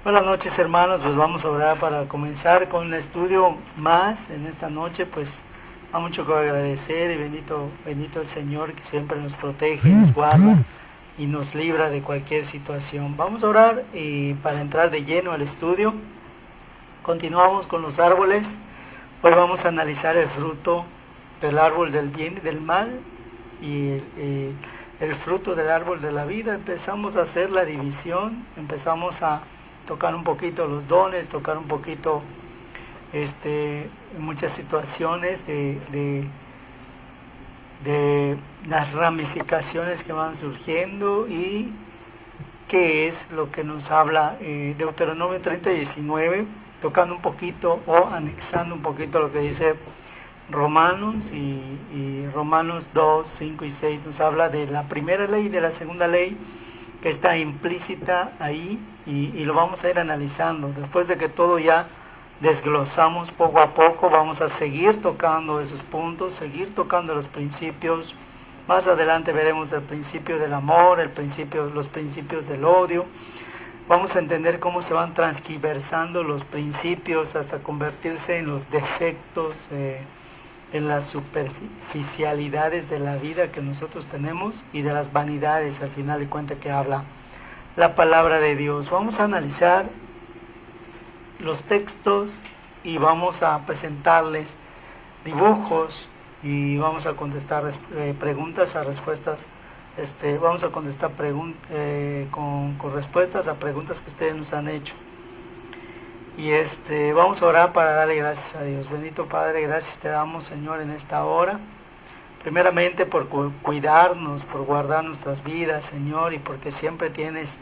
Buenas noches, hermanos. Pues vamos a orar para comenzar con un estudio más en esta noche. Pues hay mucho que agradecer y bendito el Señor, que siempre nos protege, nos guarda y nos libra de cualquier situación. Vamos a orar y para entrar de lleno al estudio. Continuamos con los árboles. Hoy vamos a analizar el fruto del árbol del bien y del mal y el fruto del árbol de la vida. Empezamos a hacer la división, empezamos a tocar un poquito los dones, tocar un poquito muchas situaciones de las ramificaciones que van surgiendo y qué es lo que nos habla Deuteronomio 30:19, tocando un poquito o anexando un poquito lo que dice Romanos y Romanos 2, 5 y 6 nos habla de la primera ley y de la segunda ley que está implícita ahí y lo vamos a ir analizando. Después de que todo ya desglosamos poco a poco, vamos a seguir tocando esos puntos, seguir tocando los principios. Más adelante veremos el principio del amor, los principios del odio. Vamos a entender cómo se van transgiversando los principios hasta convertirse en los defectos, en las superficialidades de la vida que nosotros tenemos y de las vanidades al final de cuentas que habla la palabra de Dios. Vamos a analizar los textos y vamos a presentarles dibujos y vamos a contestar preguntas a respuestas. Vamos a contestar con respuestas a preguntas que ustedes nos han hecho. Y vamos a orar para darle gracias a Dios. Bendito Padre, gracias te damos, Señor, en esta hora. Primeramente por cuidarnos, por guardar nuestras vidas, Señor, y porque siempre tienes,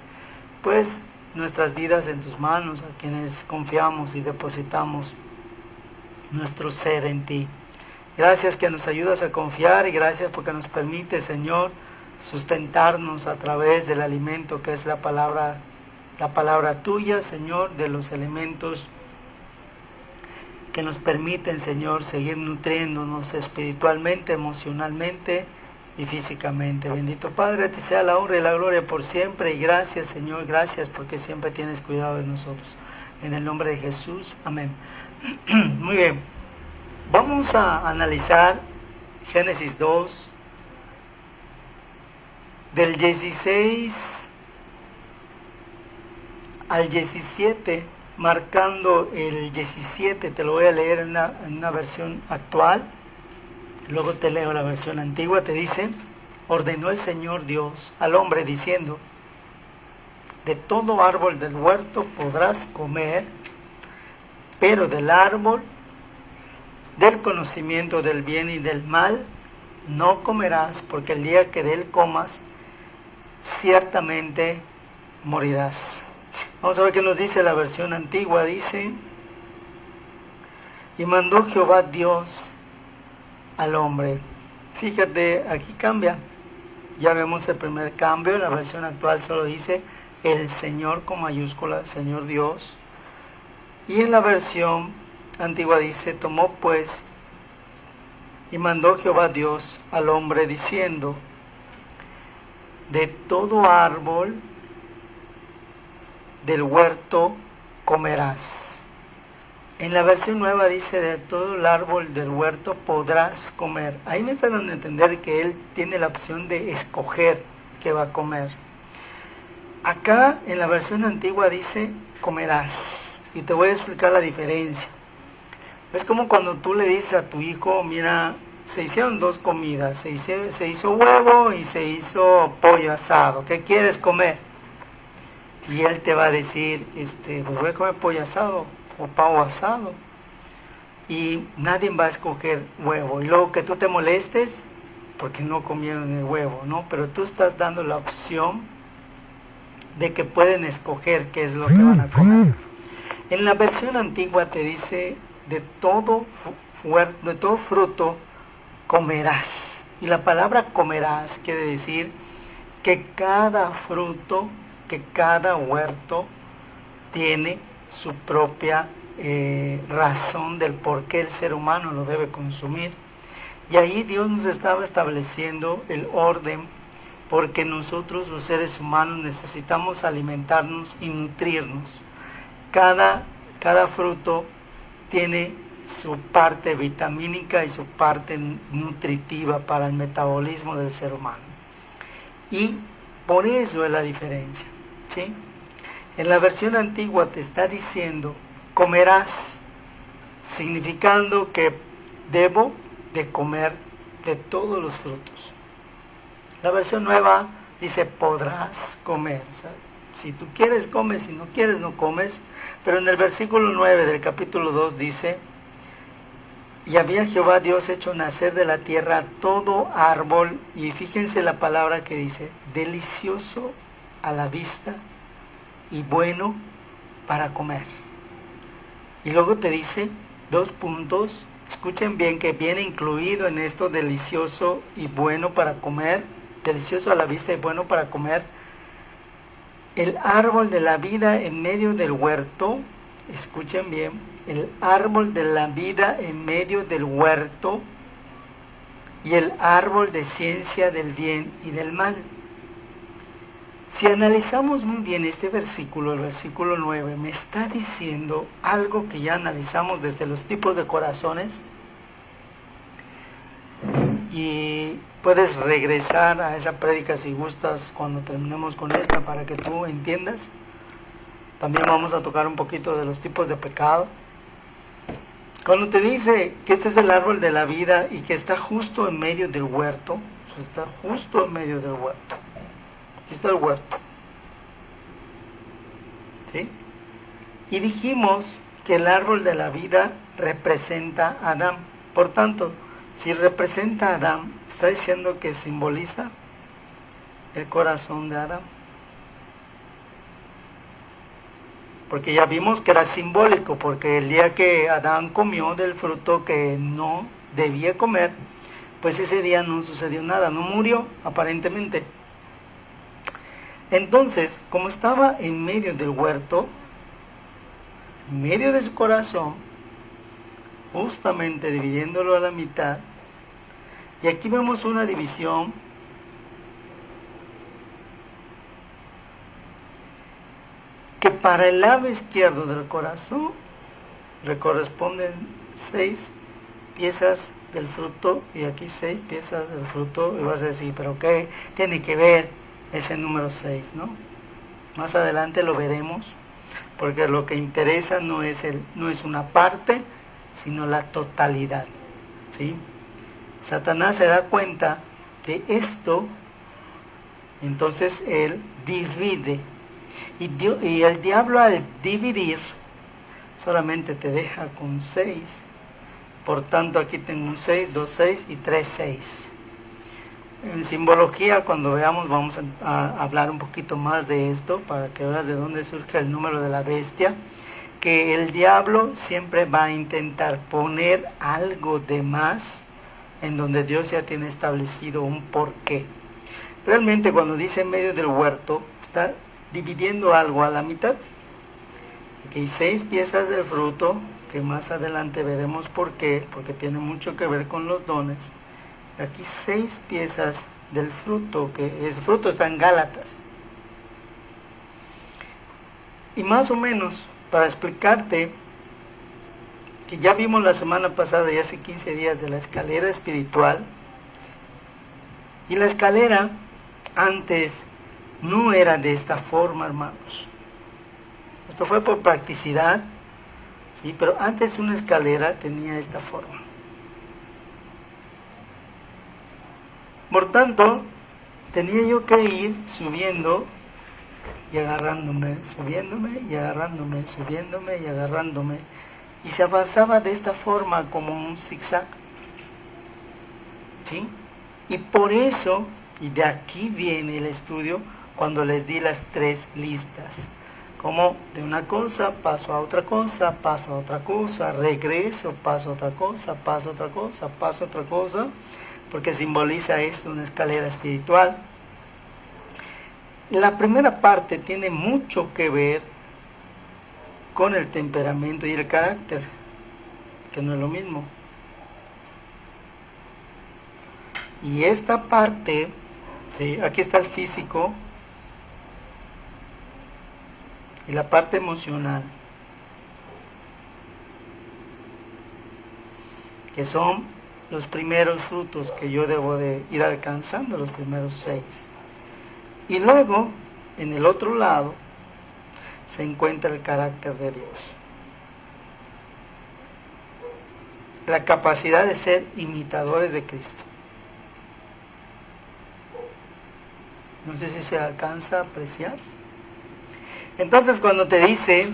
pues, nuestras vidas en tus manos, a quienes confiamos y depositamos nuestro ser en ti. Gracias que nos ayudas a confiar y gracias porque nos permite, Señor, sustentarnos a través del alimento que es la palabra tuya, Señor, de los elementos que nos permiten, Señor, seguir nutriéndonos espiritualmente, emocionalmente y físicamente. Bendito Padre, a ti sea la honra y la gloria por siempre y gracias, Señor, gracias porque siempre tienes cuidado de nosotros. En el nombre de Jesús, amén. Muy bien, vamos a analizar Génesis 2, del 16 al 17, marcando el 17, te lo voy a leer en una versión actual, luego te leo la versión antigua. Te dice: ordenó el Señor Dios al hombre diciendo: de todo árbol del huerto podrás comer, pero del árbol del conocimiento del bien y del mal no comerás, porque el día que de él comas, ciertamente morirás. Vamos a ver qué nos dice la versión antigua. Dice: y mandó Jehová Dios al hombre. Fíjate, aquí cambia. Ya vemos el primer cambio. En la versión actual solo dice el Señor con mayúscula, Señor Dios. Y en la versión antigua dice: tomó pues y mandó Jehová Dios al hombre diciendo: de todo árbol del huerto comerás. En la versión nueva dice: de todo el árbol del huerto podrás comer. Ahí me están dando a entender que él tiene la opción de escoger qué va a comer. Acá en la versión antigua dice comerás, y te voy a explicar la diferencia. Es como cuando tú le dices a tu hijo: mira, se hicieron dos comidas, se hizo huevo y se hizo pollo asado, ¿qué quieres comer? Y él te va a decir, pues voy a comer pollo asado o pavo asado. Y nadie va a escoger huevo. Y luego que tú te molestes porque no comieron el huevo, ¿no? Pero tú estás dando la opción de que pueden escoger qué es lo que van a comer. En la versión antigua te dice: de todo fruto comerás. Y la palabra comerás quiere decir que cada fruto, que cada huerto tiene su propia razón del por qué el ser humano lo debe consumir. Y ahí Dios nos estaba estableciendo el orden, porque nosotros los seres humanos necesitamos alimentarnos y nutrirnos. cada fruto tiene su parte vitamínica y su parte nutritiva para el metabolismo del ser humano. Y por eso es la diferencia, ¿sí? En la versión antigua te está diciendo, comerás, significando que debo de comer de todos los frutos. La versión nueva dice, podrás comer. O sea, si tú quieres, comes, si no quieres, no comes. Pero en el versículo 9 del capítulo 2 dice, y había Jehová Dios hecho nacer de la tierra todo árbol, y fíjense la palabra que dice, delicioso a la vista y bueno para comer. Y luego te dice 2 puntos, escuchen bien que viene incluido en esto delicioso y bueno para comer, delicioso a la vista y bueno para comer, el árbol de la vida en medio del huerto, escuchen bien, el árbol de la vida en medio del huerto y el árbol de ciencia del bien y del mal. Si analizamos muy bien este versículo, el versículo 9, me está diciendo algo que ya analizamos desde los tipos de corazones, y puedes regresar a esa prédica si gustas cuando terminemos con esta para que tú entiendas. También vamos a tocar un poquito de los tipos de pecado. Cuando te dice que este es el árbol de la vida y que está justo en medio del huerto, está justo en medio del huerto. Aquí está el huerto. ¿Sí? Y dijimos que el árbol de la vida representa a Adán. Por tanto, si representa a Adán, está diciendo que simboliza el corazón de Adán. Porque ya vimos que era simbólico, porque el día que Adán comió del fruto que no debía comer, pues ese día no sucedió nada, no murió aparentemente. Entonces, como estaba en medio del huerto, en medio de su corazón, justamente dividiéndolo a la mitad, y aquí vemos una división que para el lado izquierdo del corazón le corresponden 6 piezas del fruto, y aquí 6 piezas del fruto, y vas a decir, pero ¿qué tiene que ver ese número 6, no? Más adelante lo veremos, porque lo que interesa no es una parte, sino la totalidad, ¿sí? Satanás se da cuenta de esto, entonces él divide, y el diablo al dividir solamente te deja con 6. Por tanto, aquí tengo un 6, 2 6 y 3 6. En simbología, cuando veamos, vamos a hablar un poquito más de esto, para que veas de dónde surge el número de la bestia, que el diablo siempre va a intentar poner algo de más en donde Dios ya tiene establecido un porqué. Realmente cuando dice en medio del huerto, está dividiendo algo a la mitad. Aquí hay 6 piezas del fruto, que más adelante veremos por qué, porque tiene mucho que ver con los dones. Aquí 6 piezas del fruto, que el fruto está en Gálatas. Y más o menos, para explicarte, que ya vimos la semana pasada y hace 15 días de la escalera espiritual, y la escalera antes no era de esta forma, hermanos. Esto fue por practicidad, ¿sí? Pero antes una escalera tenía esta forma. Por tanto, tenía yo que ir subiendo y agarrándome, subiéndome y agarrándome, subiéndome y agarrándome. Y se avanzaba de esta forma como un zigzag, ¿sí? Y por eso, y de aquí viene el estudio, cuando les di las 3 listas. Como de una cosa paso a otra cosa, paso a otra cosa, regreso, paso a otra cosa, paso a otra cosa, paso a otra cosa, porque simboliza esto una escalera espiritual. La primera parte tiene mucho que ver con el temperamento y el carácter, que no es lo mismo. Y esta parte, ¿sí? Aquí está el físico y la parte emocional. que son los primeros frutos que yo debo de ir alcanzando, los primeros 6. Y luego, en el otro lado, se encuentra el carácter de Dios. La capacidad de ser imitadores de Cristo. No sé si se alcanza a apreciar. Entonces, cuando te dice,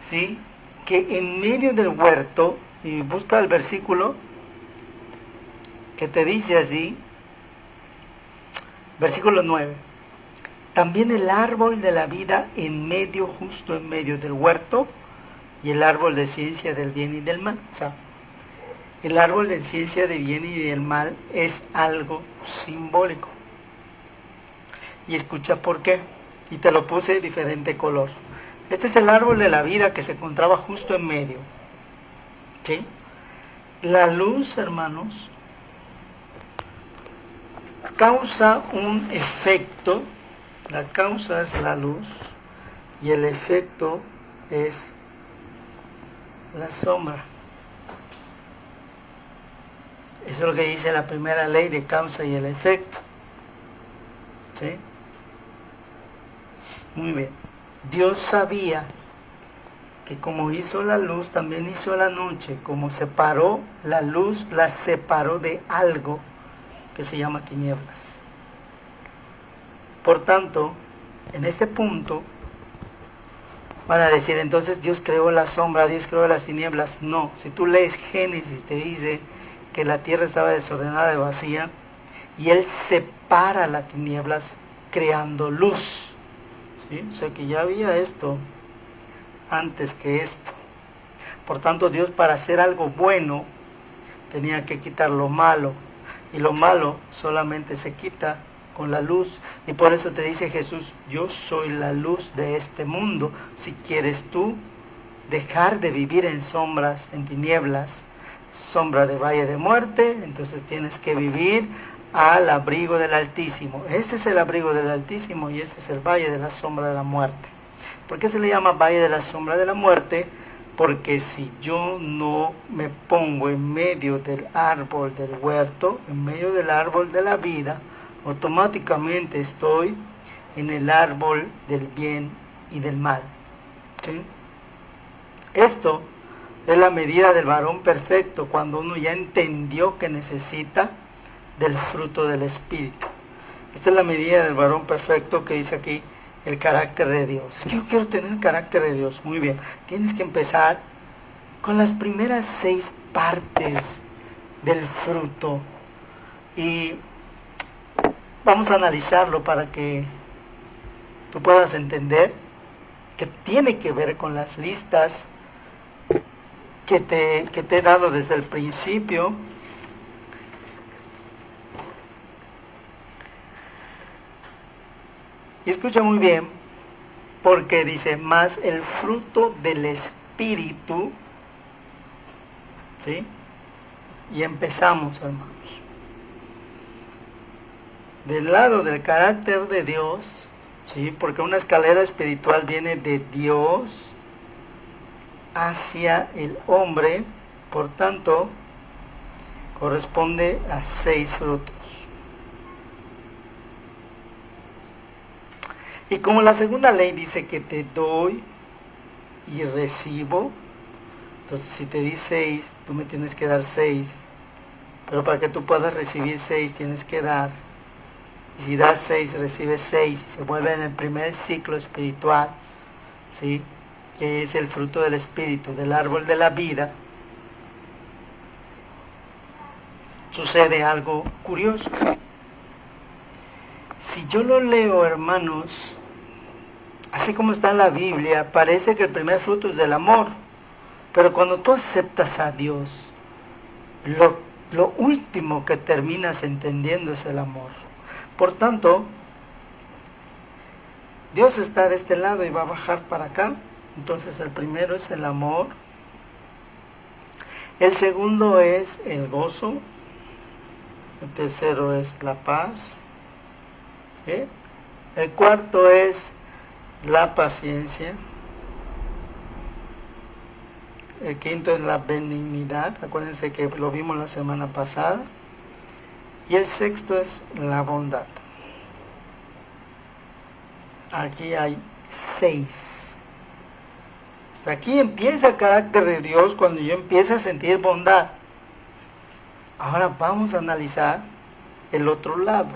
¿sí?, que en medio del huerto, y busca el versículo que te dice así, versículo 9, también el árbol de la vida en medio, justo en medio del huerto, y el árbol de ciencia del bien y del mal. O sea, el árbol de ciencia del bien y del mal es algo simbólico. Y escucha por qué. Y te lo puse de diferente color. Este es el árbol de la vida que se encontraba justo en medio. ¿Sí? La luz, hermanos, causa un efecto. La causa es la luz y el efecto es la sombra. Eso es lo que dice la primera ley de causa y el efecto. ¿Sí? Muy bien. Dios sabía que como hizo la luz, también hizo la noche. Como separó la luz, la separó de algo que se llama tinieblas. Por tanto, en este punto, van a decir, entonces Dios creó la sombra, Dios creó las tinieblas. No, si tú lees Génesis, te dice que la tierra estaba desordenada y vacía, y Él separa las tinieblas creando luz. ¿Sí? O sea que ya había esto antes que esto. Por tanto, Dios, para hacer algo bueno, tenía que quitar lo malo, y lo malo solamente se quita con la luz. Y por eso te dice Jesús, yo soy la luz de este mundo. Si quieres tú dejar de vivir en sombras, en tinieblas, sombra de valle de muerte, entonces tienes que vivir al abrigo del Altísimo. Este es el abrigo del Altísimo y este es el valle de la sombra de la muerte. ¿Por qué se le llama valle de la sombra de la muerte? Porque si yo no me pongo en medio del árbol del huerto, en medio del árbol de la vida, automáticamente estoy en el árbol del bien y del mal. ¿Sí? Esto es la medida del varón perfecto, cuando uno ya entendió que necesita del fruto del Espíritu. Esta es la medida del varón perfecto que dice aquí, el carácter de Dios. Es que yo quiero tener el carácter de Dios. Muy bien, tienes que empezar con las primeras 6 partes del fruto. Y vamos a analizarlo para que tú puedas entender que tiene que ver con las listas que te he dado desde el principio. Y escucha muy bien, porque dice, más el fruto del Espíritu, ¿sí? Y empezamos, hermanos. Del lado del carácter de Dios, ¿sí? Porque una escalera espiritual viene de Dios hacia el hombre, por tanto, corresponde a 6 frutos. Y como la segunda ley dice que te doy y recibo, entonces si te di 6, tú me tienes que dar 6. Pero para que tú puedas recibir 6, tienes que dar. Y si das 6, recibes 6. Y se vuelve en el primer ciclo espiritual, ¿sí? Que es el fruto del Espíritu, del árbol de la vida. Sucede algo curioso. Si yo lo leo, hermanos, así como está en la Biblia, parece que el primer fruto es del amor. Pero cuando tú aceptas a Dios, lo último que terminas entendiendo es el amor. Por tanto, Dios está de este lado y va a bajar para acá. Entonces el primero es el amor. El segundo es el gozo. El tercero es la paz. ¿Sí? El cuarto es la paciencia. el quinto es la benignidad, acuérdense que lo vimos la semana pasada, y el sexto es la bondad. Aquí hay 6. Hasta aquí empieza el carácter de Dios cuando yo empiezo a sentir bondad. Ahora vamos a analizar el otro lado,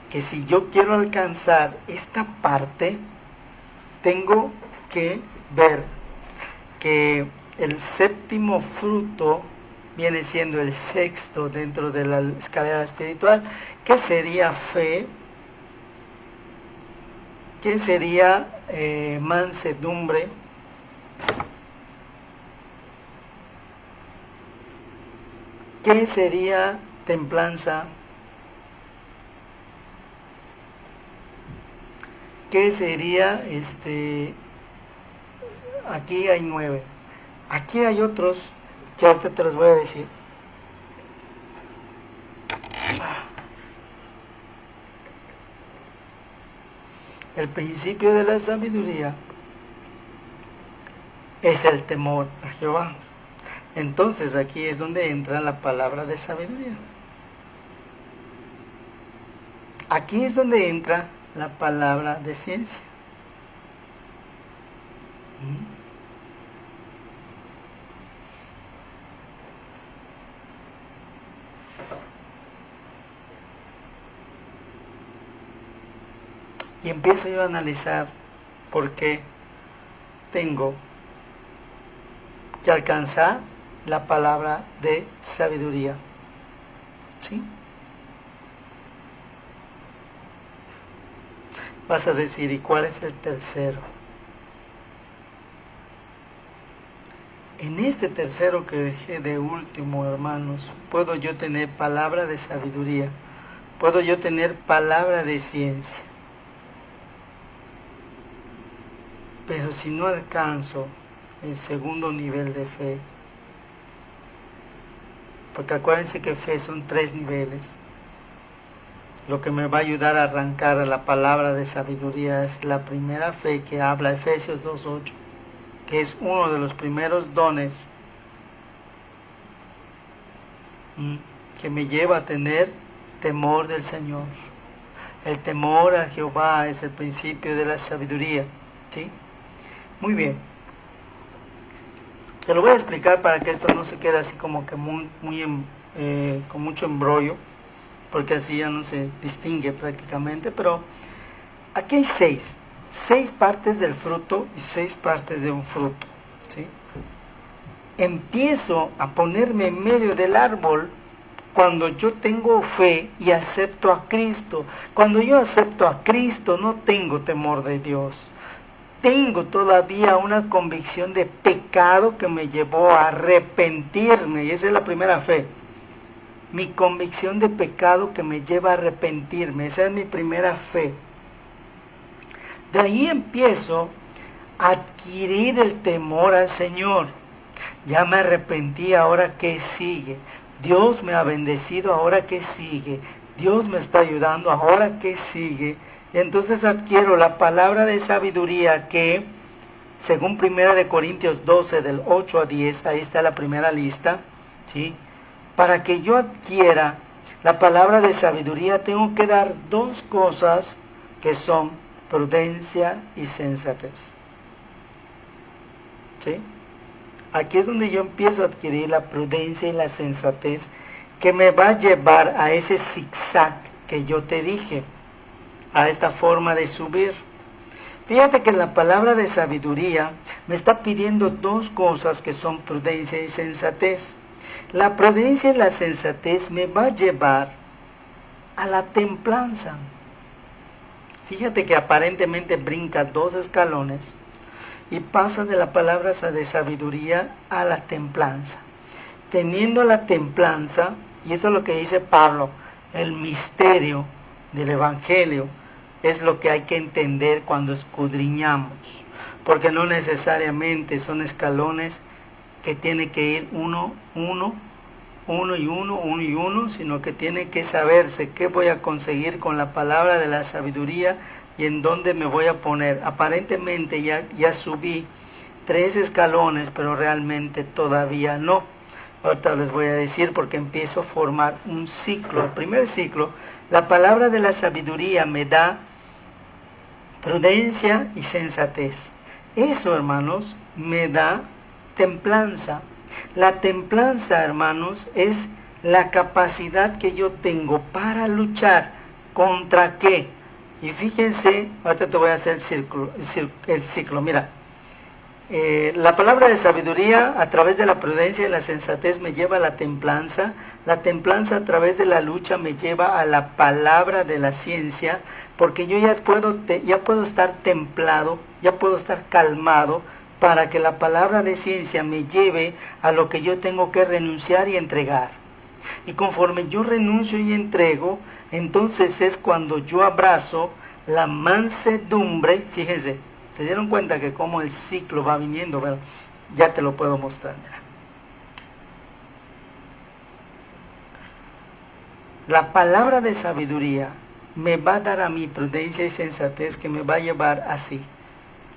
que si yo quiero alcanzar esta parte, tengo que ver que el séptimo fruto viene siendo el sexto dentro de la escalera espiritual, que sería fe, que sería mansedumbre, que sería templanza, que sería aquí hay 9. Aquí hay otros que ahorita te los voy a decir. El principio de la sabiduría es el temor a Jehová. Entonces aquí es donde entra la palabra de sabiduría. Aquí es donde entra la palabra de ciencia. Y empiezo yo a analizar por qué tengo que alcanzar la palabra de sabiduría. ¿Sí? Vas a decir, ¿y cuál es el tercero? En este tercero que dejé de último, hermanos, puedo yo tener palabra de sabiduría, puedo yo tener palabra de ciencia. Pero si no alcanzo el segundo nivel de fe, porque acuérdense que fe son 3 niveles, lo que me va a ayudar a arrancar a la palabra de sabiduría es la primera fe que habla Efesios 2:8, que es uno de los primeros dones que me lleva a tener temor del Señor. El temor a Jehová es el principio de la sabiduría, ¿sí? Muy bien. Te lo voy a explicar para que esto no se quede así como que con mucho embrollo, porque así ya no se distingue prácticamente, pero aquí hay 6 partes del fruto y 6 partes de un fruto, ¿sí? Empiezo a ponerme en medio del árbol cuando yo tengo fe y acepto a Cristo. Cuando yo acepto a Cristo no tengo temor de Dios. Tengo todavía una convicción de pecado que me llevó a arrepentirme, y esa es la primera fe. Mi convicción de pecado que me lleva a arrepentirme, esa es mi primera fe. De ahí empiezo a adquirir el temor al Señor. Ya me arrepentí, ahora ¿qué sigue? Dios me ha bendecido, ahora ¿qué sigue? Dios me está ayudando, ahora ¿qué sigue? Entonces adquiero la palabra de sabiduría que, según 1 Corintios 12, del 8 a 10, ahí está la primera lista, ¿sí? Para que yo adquiera la palabra de sabiduría, tengo que dar 2 cosas que son prudencia y sensatez. ¿Sí? Aquí es donde yo empiezo a adquirir la prudencia y la sensatez que me va a llevar a ese zigzag que yo te dije, a esta forma de subir. Fíjate que la palabra de sabiduría me está pidiendo 2 cosas que son prudencia y sensatez. La prudencia y la sensatez me va a llevar a la templanza. Fíjate que aparentemente brinca 2 escalones y pasa de la palabra de sabiduría a la templanza. Teniendo la templanza, y eso es lo que dice Pablo, el misterio del Evangelio es lo que hay que entender cuando escudriñamos, porque no necesariamente son escalones que tiene que ir uno y uno, sino que tiene que saberse qué voy a conseguir con la palabra de la sabiduría y en dónde me voy a poner. Aparentemente ya subí 3 escalones, pero realmente todavía no. Ahorita les voy a decir porque empiezo a formar un ciclo. El primer ciclo, la palabra de la sabiduría me da prudencia y sensatez. Eso, hermanos, me da templanza. La templanza, hermanos, es la capacidad que yo tengo para luchar. ¿Contra qué? Y fíjense, ahorita te voy a hacer el ciclo. Mira, la palabra de sabiduría a través de la prudencia y la sensatez me lleva a la templanza a través de la lucha me lleva a la palabra de la ciencia, porque yo ya puedo estar templado, ya puedo estar calmado, para que la palabra de ciencia me lleve a lo que yo tengo que renunciar y entregar. Y conforme yo renuncio y entrego, entonces es cuando yo abrazo la mansedumbre. Fíjense, se dieron cuenta que como el ciclo va viniendo, pero ya te lo puedo mostrar. Mira. La palabra de sabiduría me va a dar a mí prudencia y sensatez que me va a llevar así,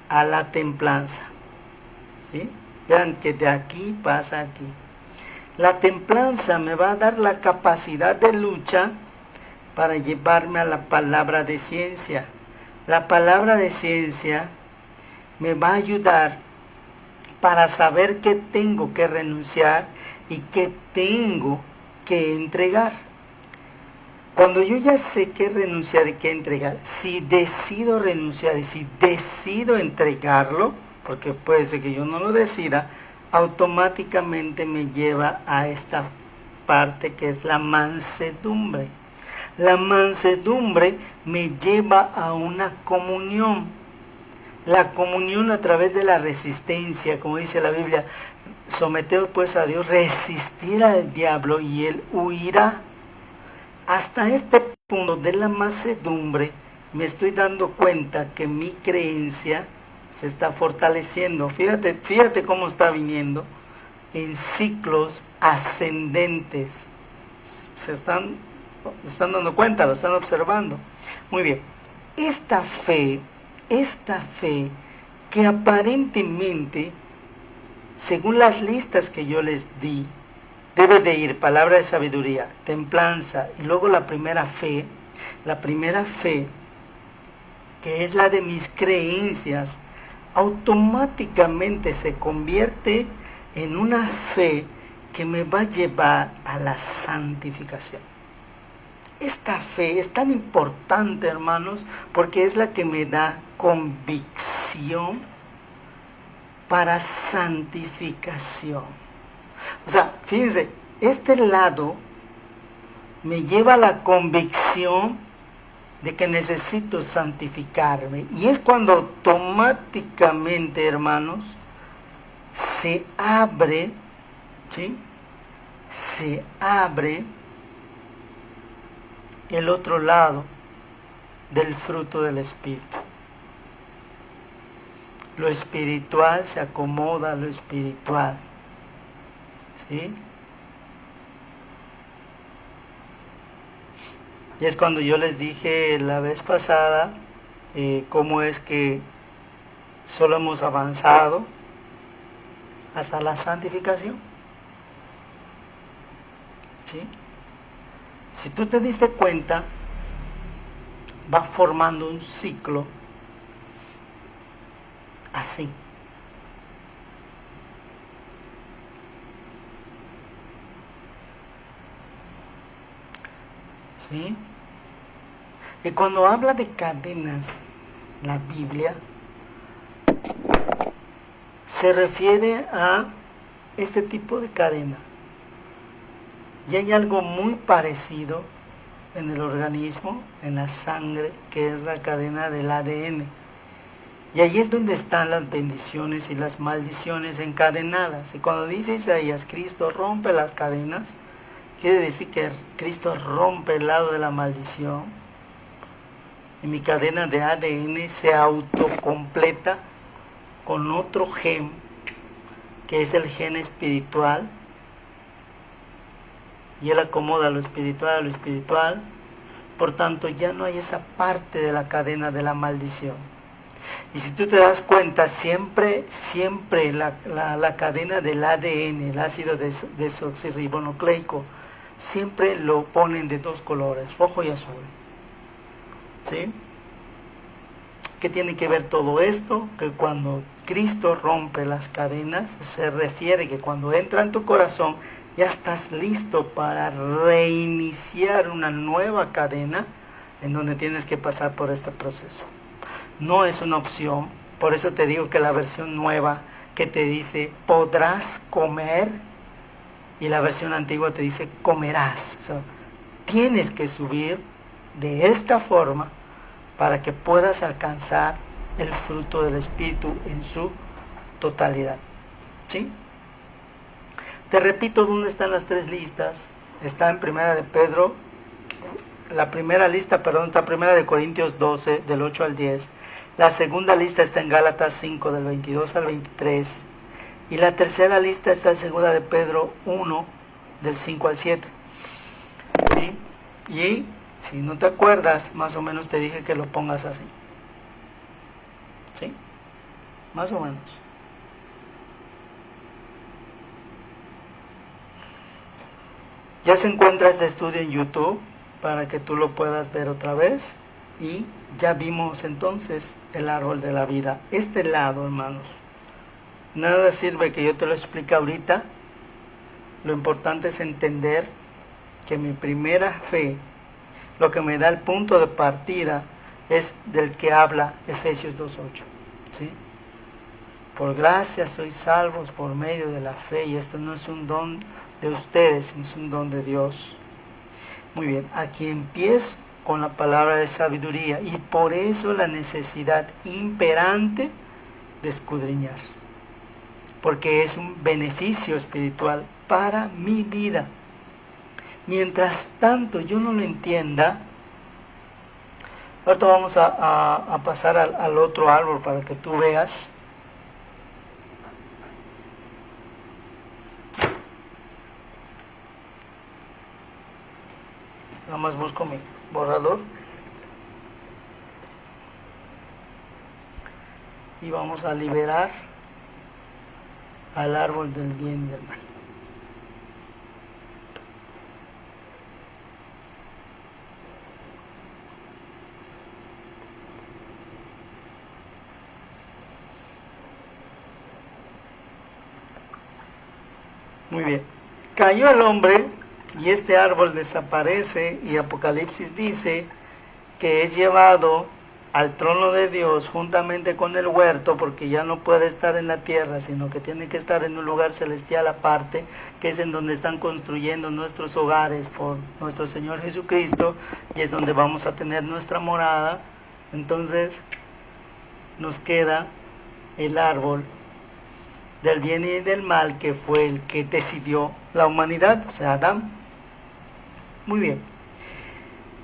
a la templanza. ¿Sí? Vean que de aquí pasa aquí. La templanza me va a dar la capacidad de lucha para llevarme a la palabra de ciencia. La palabra de ciencia me va a ayudar para saber qué tengo que renunciar y qué tengo que entregar. Cuando yo ya sé qué renunciar y qué entregar, si decido renunciar y si decido entregarlo, porque puede ser que yo no lo decida, automáticamente me lleva a esta parte que es la mansedumbre. La mansedumbre me lleva a una comunión. La comunión a través de la resistencia, como dice la Biblia, someteos pues a Dios, resistir al diablo y él huirá. Hasta este punto de la mansedumbre me estoy dando cuenta que mi creencia se está fortaleciendo. Fíjate cómo está viniendo en ciclos ascendentes. Se están dando cuenta, lo están observando. Muy bien, esta fe que aparentemente, según las listas que yo les di, debe de ir palabra de sabiduría, templanza y luego la primera fe, que es la de mis creencias, automáticamente se convierte en una fe que me va a llevar a la santificación. Esta fe es tan importante, hermanos, porque es la que me da convicción para santificación. O sea, fíjense, este lado me lleva a la convicción de que necesito santificarme. Y es cuando automáticamente, hermanos, se abre, ¿sí? Se abre el otro lado del fruto del Espíritu. Lo espiritual se acomoda a lo espiritual. ¿Sí? Y es cuando yo les dije la vez pasada cómo es que solo hemos avanzado hasta la santificación. ¿Sí? Si tú te diste cuenta, va formando un ciclo así. ¿Sí? Y cuando habla de cadenas, la Biblia se refiere a este tipo de cadena. Y hay algo muy parecido en el organismo, en la sangre, que es la cadena del ADN. Y ahí es donde están las bendiciones y las maldiciones encadenadas. Y cuando dice Isaías, Cristo rompe las cadenas, quiere decir que Cristo rompe el lado de la maldición. Y mi cadena de ADN se autocompleta con otro gen, que es el gen espiritual. Y él acomoda lo espiritual a lo espiritual. Por tanto, ya no hay esa parte de la cadena de la maldición. Y si tú te das cuenta, siempre la cadena del ADN, el ácido desoxirribonucleico, siempre lo ponen de dos colores, rojo y azul. ¿Sí? ¿Qué tiene que ver todo esto? Que cuando Cristo rompe las cadenas, se refiere que cuando entra en tu corazón, ya estás listo para reiniciar una nueva cadena en donde tienes que pasar por este proceso. No es una opción, por eso te digo que la versión nueva que te dice podrás comer y la versión antigua te dice comerás. O sea, tienes que subir de esta forma para que puedas alcanzar el fruto del Espíritu en su totalidad. ¿Sí? Te repito dónde están las tres listas. Está en Primera de Pedro, la primera lista, perdón, está en Primera de Corintios 12, del 8 al 10. La segunda lista está en Gálatas 5, del 22 al 23. Y la tercera lista está en Segunda de Pedro 1, del 5 al 7. ¿Sí? Y si no te acuerdas, más o menos te dije que lo pongas así. ¿Sí? Más o menos. Ya se encuentra este estudio en YouTube para que tú lo puedas ver otra vez. Y ya vimos entonces el árbol de la vida. Este lado, hermanos. Nada sirve que yo te lo explique ahorita. Lo importante es entender que mi primera fe, lo que me da el punto de partida, es del que habla Efesios 2.8. ¿Sí? Por gracia sois salvos por medio de la fe, y esto no es un don de ustedes, es un don de Dios. Muy bien, aquí empiezo con la palabra de sabiduría, y por eso la necesidad imperante de escudriñar, porque es un beneficio espiritual para mi vida. Mientras tanto yo no lo entienda, ahorita vamos a pasar al otro árbol para que tú veas. Nada más busco mi borrador. Y vamos a liberar al árbol del bien y del mal. Muy bien. Cayó el hombre y este árbol desaparece, y Apocalipsis dice que es llevado al trono de Dios juntamente con el huerto, porque ya no puede estar en la tierra, sino que tiene que estar en un lugar celestial aparte, que es en donde están construyendo nuestros hogares por nuestro Señor Jesucristo, y es donde vamos a tener nuestra morada. Entonces nos queda el árbol del bien y del mal, que fue el que decidió la humanidad, o sea, Adán. Muy bien.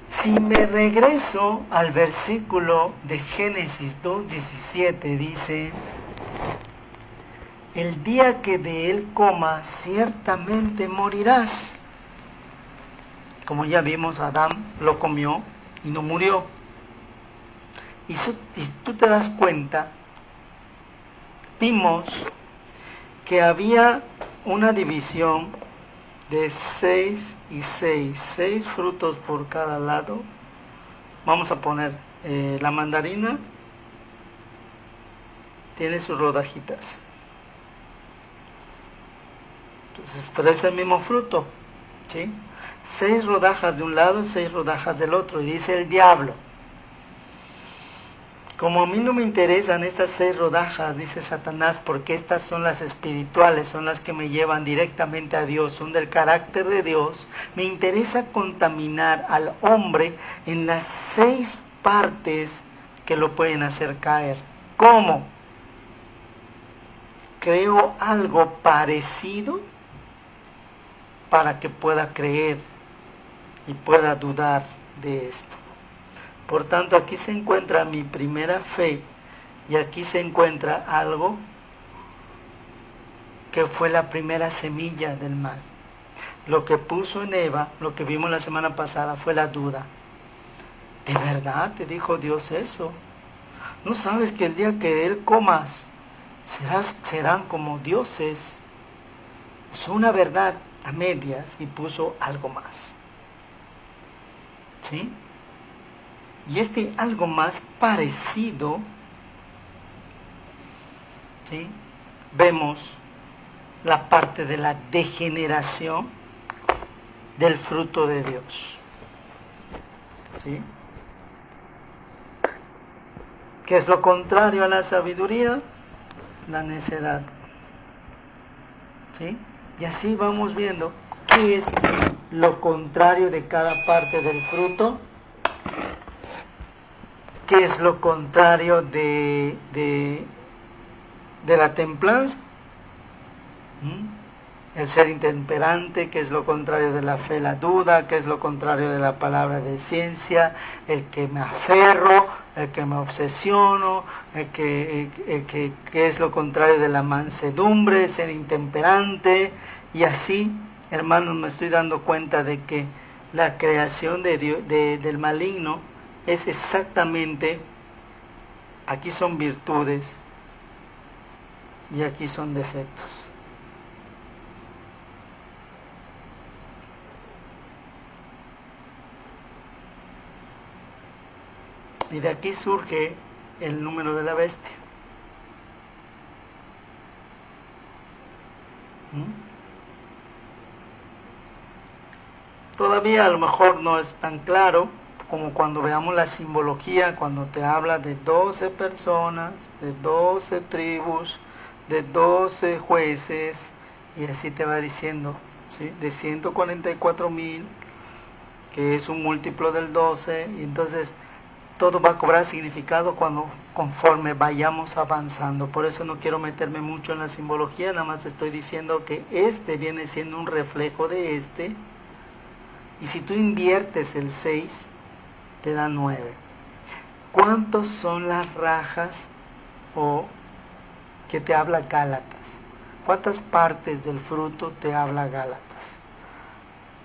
Si me regreso al versículo de Génesis 2:17, dice: el día que de él comas, ciertamente morirás. Como ya vimos, Adán lo comió y no murió. Y tú te das cuenta, vimos que había una división de 6 y 6, 6 frutos por cada lado. Vamos a poner la mandarina, tiene sus rodajitas. Entonces, pero es el mismo fruto, ¿sí? 6 rodajas de un lado, 6 rodajas del otro. Y dice el diablo: como a mí no me interesan estas 6 rodajas, dice Satanás, porque estas son las espirituales, son las que me llevan directamente a Dios, son del carácter de Dios, me interesa contaminar al hombre en las 6 partes que lo pueden hacer caer. ¿Cómo? Creo algo parecido para que pueda creer y pueda dudar de esto. Por tanto, aquí se encuentra mi primera fe, y aquí se encuentra algo que fue la primera semilla del mal. Lo que puso en Eva, lo que vimos la semana pasada, fue la duda. ¿De verdad te dijo Dios eso? ¿No sabes que el día que él comas, serán como dioses? Usó una verdad a medias y puso algo más. ¿Sí? Y este algo más parecido, ¿sí?, vemos la parte de la degeneración del fruto de Dios. ¿Sí? ¿Qué es lo contrario a la sabiduría? La necedad. ¿Sí? Y así vamos viendo qué es lo contrario de cada parte del fruto, qué es lo contrario de la templanza. El ser intemperante, que es lo contrario de la fe, la duda, que es lo contrario de la palabra de ciencia, el que me aferro, el que me obsesiono, que es lo contrario de la mansedumbre, ser intemperante. Y así, hermanos, me estoy dando cuenta de que la creación de Dios, del maligno es exactamente, aquí son virtudes y aquí son defectos. Y de aquí surge el número de la bestia. Todavía a lo mejor no es tan claro como cuando veamos la simbología, cuando te habla de 12 personas, de 12 tribus, de 12 jueces, y así te va diciendo, ¿sí?, de 144,000, que es un múltiplo del 12, y entonces todo va a cobrar significado conforme vayamos avanzando. Por eso no quiero meterme mucho en la simbología, nada más estoy diciendo que este viene siendo un reflejo de este, y si tú inviertes el 6, te da 9. ¿Cuántos son las rajas o que te habla Gálatas? ¿Cuántas partes del fruto te habla Gálatas?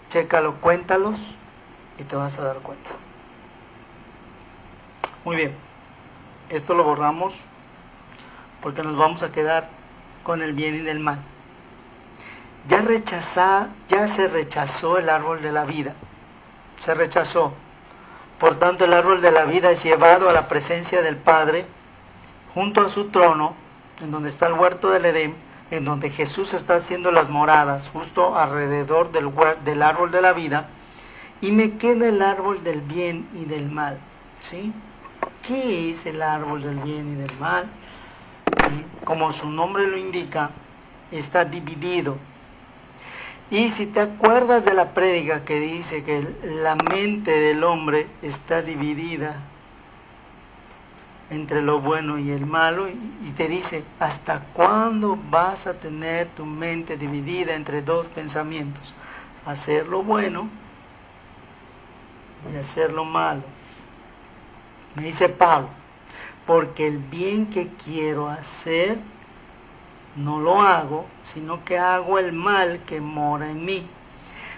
Chécalo, cuéntalos y te vas a dar cuenta. Muy bien, esto lo borramos porque nos vamos a quedar con el bien y el mal. Ya se rechazó el árbol de la vida, se rechazó. Por tanto, el árbol de la vida es llevado a la presencia del Padre, junto a su trono, en donde está el huerto del Edén, en donde Jesús está haciendo las moradas, justo alrededor del árbol de la vida, y me queda el árbol del bien y del mal. ¿Sí? ¿Qué es el árbol del bien y del mal? Como su nombre lo indica, está dividido. Y si te acuerdas de la prédica que dice que la mente del hombre está dividida entre lo bueno y el malo, y te dice, ¿hasta cuándo vas a tener tu mente dividida entre dos pensamientos? Hacer lo bueno y hacer lo malo. Me dice Pablo, porque el bien que quiero hacer no lo hago, sino que hago el mal que mora en mí.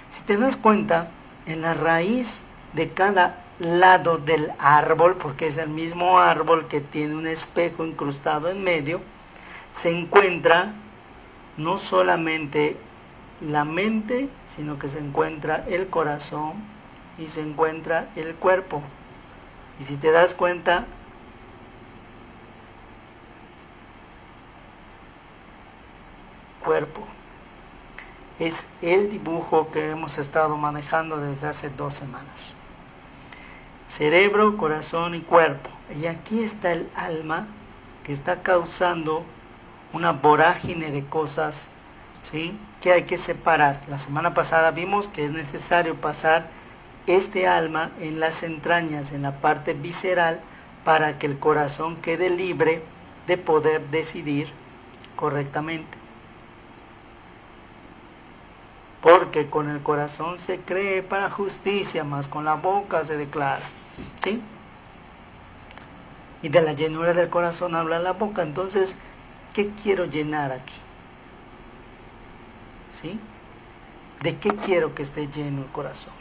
Si te das cuenta, en la raíz de cada lado del árbol, porque es el mismo árbol que tiene un espejo incrustado en medio, se encuentra no solamente la mente, sino que se encuentra el corazón y se encuentra el cuerpo. Y si te das cuenta, cuerpo es el dibujo que hemos estado manejando desde hace 2 semanas. Cerebro, corazón y cuerpo. Y aquí está el alma, que está causando una vorágine de cosas, ¿sí?, que hay que separar. La semana pasada vimos que es necesario pasar este alma en las entrañas, en la parte visceral, para que el corazón quede libre de poder decidir correctamente. Porque con el corazón se cree para justicia, mas con la boca se declara. ¿Sí? Y de la llenura del corazón habla la boca. Entonces, ¿qué quiero llenar aquí? ¿Sí? ¿De qué quiero que esté lleno el corazón?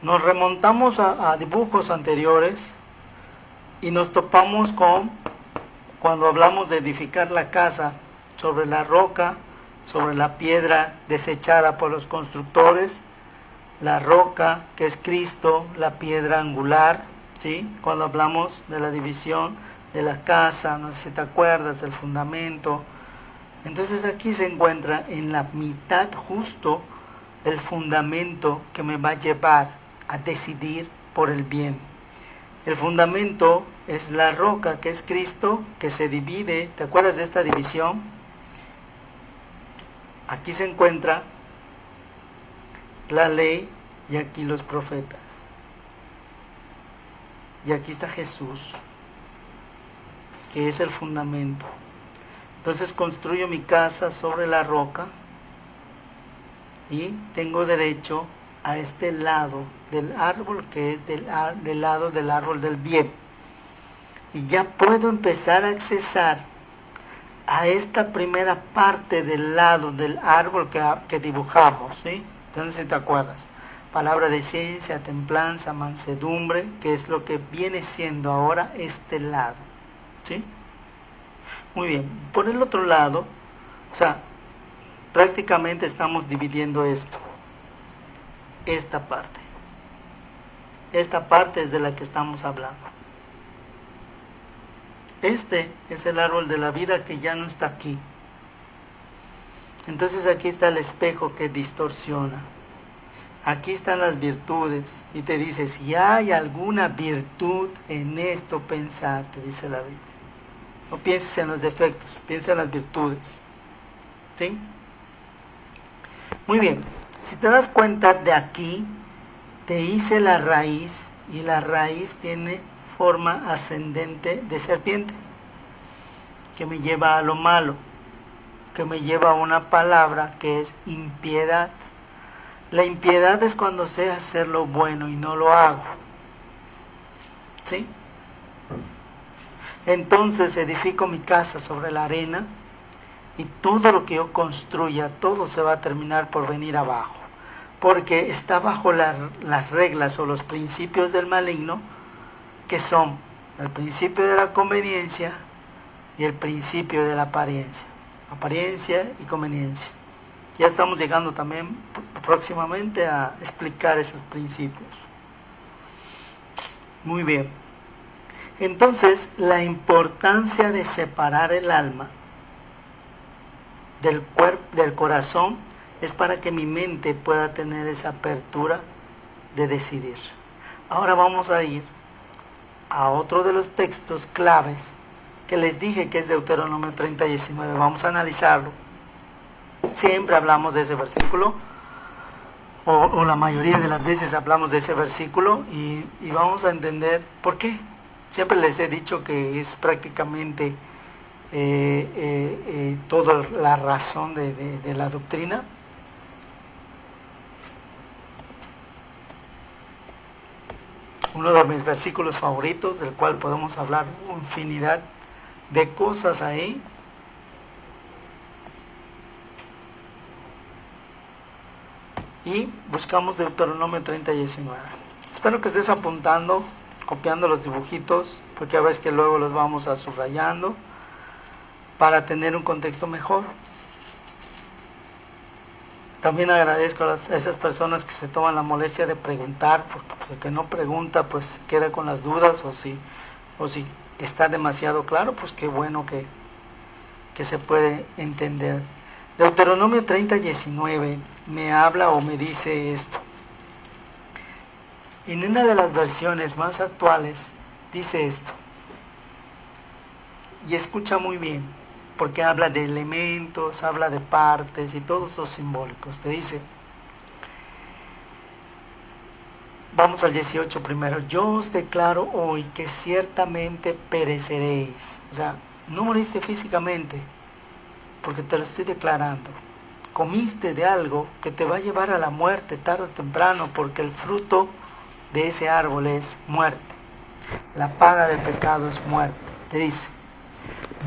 Nos remontamos a dibujos anteriores, Y nos topamos con, cuando hablamos de edificar la casa sobre la roca, sobre la piedra desechada por los constructores, la roca que es Cristo, la piedra angular, ¿sí? Cuando hablamos de la división de la casa, no sé si te acuerdas del fundamento. Entonces aquí se encuentra en la mitad justo el fundamento que me va a llevar a decidir por el bien. El fundamento es la roca que es Cristo, que se divide. ¿Te acuerdas de esta división? Aquí se encuentra la ley y aquí los profetas. Y aquí está Jesús, que es el fundamento. Entonces construyo mi casa sobre la roca y tengo derecho a este lado del árbol, que es del lado del árbol del bien. Y ya puedo empezar a accesar a esta primera parte del lado del árbol que dibujamos, ¿sí? Entonces, si te acuerdas, palabra de ciencia, templanza, mansedumbre, que es lo que viene siendo ahora este lado, ¿sí? Muy bien, por el otro lado, o sea, prácticamente estamos dividiendo esto, esta parte es de la que estamos hablando. Este es el árbol de la vida que ya no está aquí. Entonces aquí está el espejo que distorsiona. Aquí están las virtudes. Y te dice, si hay alguna virtud en esto pensar, te dice la Biblia. No pienses en los defectos, piensa en las virtudes. ¿Sí? Muy bien. Si te das cuenta, de aquí te hice la raíz, y la raíz tiene forma ascendente de serpiente, que me lleva a lo malo, que me lleva a una palabra que es impiedad. La impiedad es cuando sé hacer lo bueno y no lo hago. ¿Sí? Entonces edifico mi casa sobre la arena y todo lo que yo construya, todo se va a terminar por venir abajo, porque está bajo las reglas o los principios del maligno, que son el principio de la conveniencia y el principio de la apariencia y conveniencia. Ya estamos llegando también próximamente a explicar esos principios. Muy bien. Entonces, la importancia de separar el alma del corazón es para que mi mente pueda tener esa apertura de decidir. Ahora vamos a ir a otro de los textos claves que les dije, que es Deuteronomio 30:19. Vamos a analizarlo. Siempre hablamos de ese versículo, o la mayoría de las veces hablamos de ese versículo, y vamos a entender por qué. Siempre les he dicho que es prácticamente toda la razón de la doctrina. Uno de mis versículos favoritos, del cual podemos hablar infinidad de cosas ahí. Y buscamos Deuteronomio 30:19. Espero que estés apuntando, copiando los dibujitos, porque ya ves que luego los vamos a subrayando para tener un contexto mejor. También agradezco a esas personas que se toman la molestia de preguntar, porque el que no pregunta pues queda con las dudas, o si está demasiado claro, pues qué bueno que se puede entender. Deuteronomio 30:19 me habla o me dice esto. En una de las versiones más actuales dice esto. Y escucha muy bien, porque habla de elementos, habla de partes y todos los simbólicos. Te dice, vamos al 18 primero. Yo os declaro hoy que ciertamente pereceréis. O sea, no moriste físicamente, porque te lo estoy declarando. Comiste de algo que te va a llevar a la muerte tarde o temprano, porque el fruto de ese árbol es muerte. La paga del pecado es muerte. Te dice,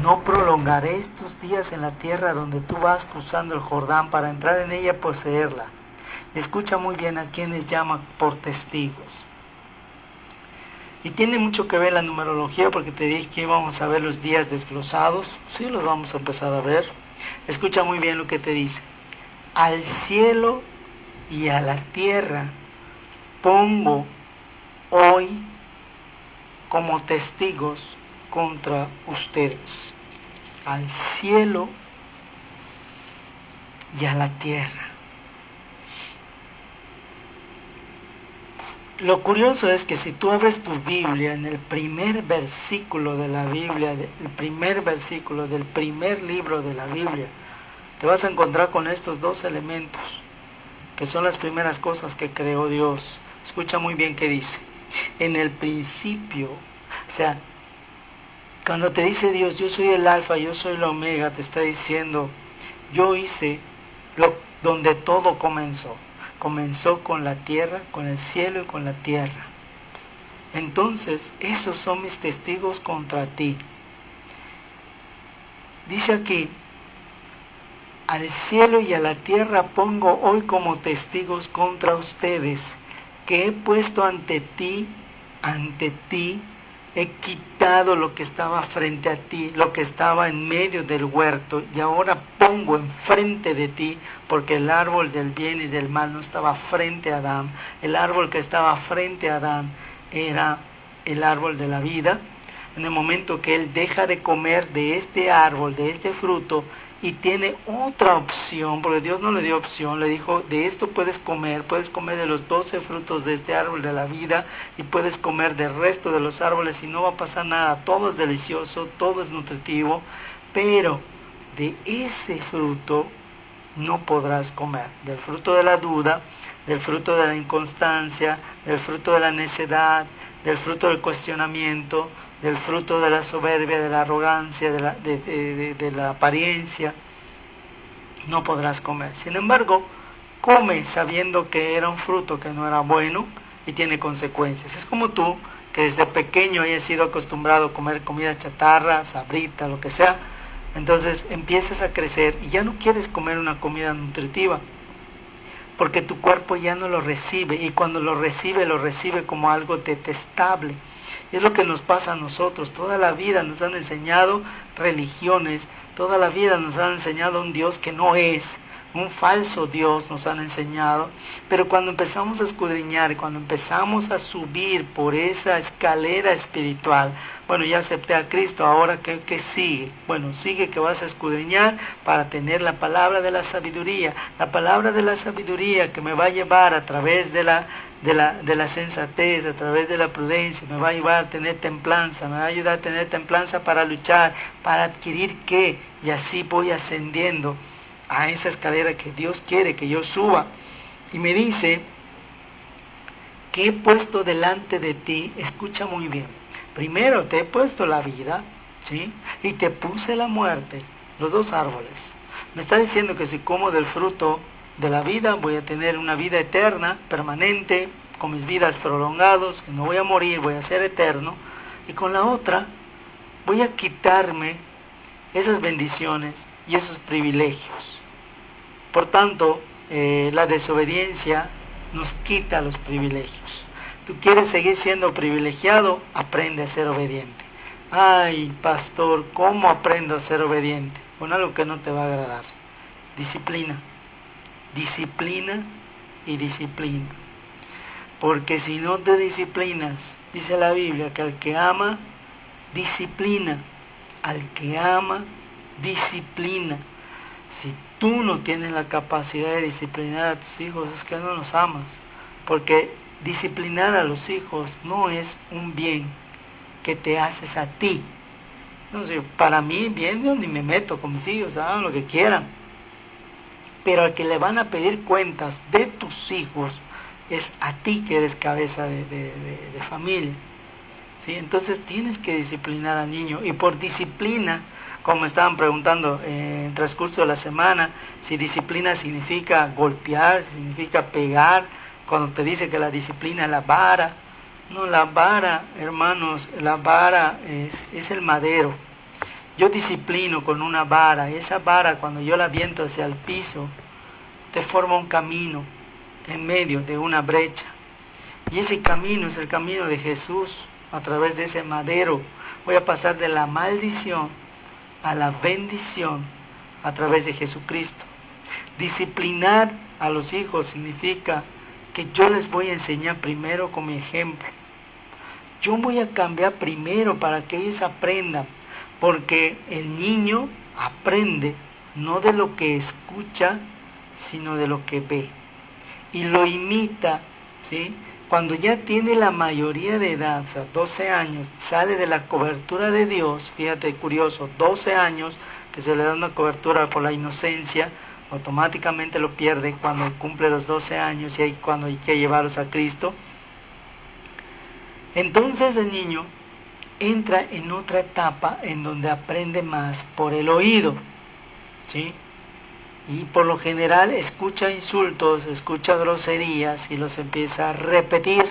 no prolongaré estos días en la tierra donde tú vas cruzando el Jordán para entrar en ella y poseerla. Escucha muy bien a quienes llaman por testigos. Y tiene mucho que ver la numerología, porque te dije que íbamos a ver los días desglosados. Sí, los vamos a empezar a ver. Escucha muy bien lo que te dice. Al cielo y a la tierra pongo hoy como testigos contra ustedes. Al cielo y a la tierra. Lo curioso es que si tú abres tu Biblia, en el primer versículo de la Biblia, el primer versículo del primer libro de la Biblia, te vas a encontrar con estos dos elementos, que son las primeras cosas que creó Dios. Escucha muy bien qué dice. En el principio, o sea, cuando te dice Dios, yo soy el alfa, yo soy el omega, te está diciendo, yo hice donde todo comenzó. Comenzó con la tierra, con el cielo y con la tierra. Entonces, esos son mis testigos contra ti. Dice aquí, al cielo y a la tierra pongo hoy como testigos contra ustedes, que he puesto ante ti, he quitado lo que estaba frente a ti, lo que estaba en medio del huerto, y ahora pongo enfrente de ti, porque el árbol del bien y del mal no estaba frente a Adán. El árbol que estaba frente a Adán era el árbol de la vida. En el momento que él deja de comer de este árbol, de este fruto, y tiene otra opción, porque Dios no le dio opción, le dijo, de esto puedes comer de los 12 frutos de este árbol de la vida, y puedes comer del resto de los árboles y no va a pasar nada, todo es delicioso, todo es nutritivo, pero de ese fruto no podrás comer, del fruto de la duda, del fruto de la inconstancia, del fruto de la necedad, del fruto del cuestionamiento, del fruto de la soberbia, de la arrogancia, de la apariencia, no podrás comer. Sin embargo, come sabiendo que era un fruto que no era bueno y tiene consecuencias. Es como tú, que desde pequeño hayas sido acostumbrado a comer comida chatarra, sabrita, lo que sea. Entonces empiezas a crecer y ya no quieres comer una comida nutritiva, porque tu cuerpo ya no lo recibe, y cuando lo recibe como algo detestable. Es lo que nos pasa a nosotros. Toda la vida nos han enseñado religiones, toda la vida nos han enseñado un Dios que no es, un falso Dios nos han enseñado, pero cuando empezamos a escudriñar, cuando empezamos a subir por esa escalera espiritual, bueno, ya acepté a Cristo, ahora ¿qué sigue? Bueno, sigue que vas a escudriñar para tener la palabra de la sabiduría que me va a llevar a través de la sensatez, a través de la prudencia, me va a llevar a tener templanza, me va a ayudar a tener templanza para luchar, para adquirir qué, y así voy ascendiendo a esa escalera que Dios quiere que yo suba. Y me dice que he puesto delante de ti, escucha muy bien, primero te he puesto la vida, ¿sí? Y te puse la muerte, los dos árboles. Me está diciendo que si como del fruto de la vida voy a tener una vida eterna, permanente, con mis vidas prolongados, que no voy a morir, voy a ser eterno, y con la otra voy a quitarme esas bendiciones y esos privilegios. Por tanto, la desobediencia nos quita los privilegios. Tú quieres seguir siendo privilegiado, aprende a ser obediente. Ay, pastor, ¿cómo aprendo a ser obediente? Con algo que no te va a agradar. Disciplina. Disciplina y disciplina. Porque si no te disciplinas, dice la Biblia, que al que ama, disciplina. Al que ama, disciplina. Si tú no tienes la capacidad de disciplinar a tus hijos, es que no los amas. Porque disciplinar a los hijos no es un bien que te haces a ti. Entonces, para mí, bien, yo ni me meto con mis hijos, hagan lo que quieran. Pero al que le van a pedir cuentas de tus hijos es a ti, que eres cabeza de familia. ¿Sí? Entonces tienes que disciplinar al niño. Y por disciplina, como me estaban preguntando en el transcurso de la semana, si disciplina significa golpear, significa pegar, cuando te dice que la disciplina es la vara. No, la vara, hermanos, la vara es el madero. Yo disciplino con una vara, esa vara cuando yo la aviento hacia el piso, te forma un camino en medio de una brecha. Y ese camino es el camino de Jesús. a través de ese madero. Voy a pasar de la maldición a la bendición a través de Jesucristo. Disciplinar a los hijos significa que yo les voy a enseñar primero con mi ejemplo. Yo voy a cambiar primero para que ellos aprendan, porque el niño aprende no de lo que escucha, sino de lo que ve. Y lo imita, ¿sí? Cuando ya tiene la mayoría de edad, o sea, 12 años, sale de la cobertura de Dios, fíjate, curioso, 12 años, que se le da una cobertura por la inocencia, automáticamente lo pierde cuando cumple los 12 años y ahí cuando hay que llevarlos a Cristo. Entonces el niño entra en otra etapa en donde aprende más por el oído, ¿sí? Y por lo general escucha insultos, escucha groserías y los empieza a repetir.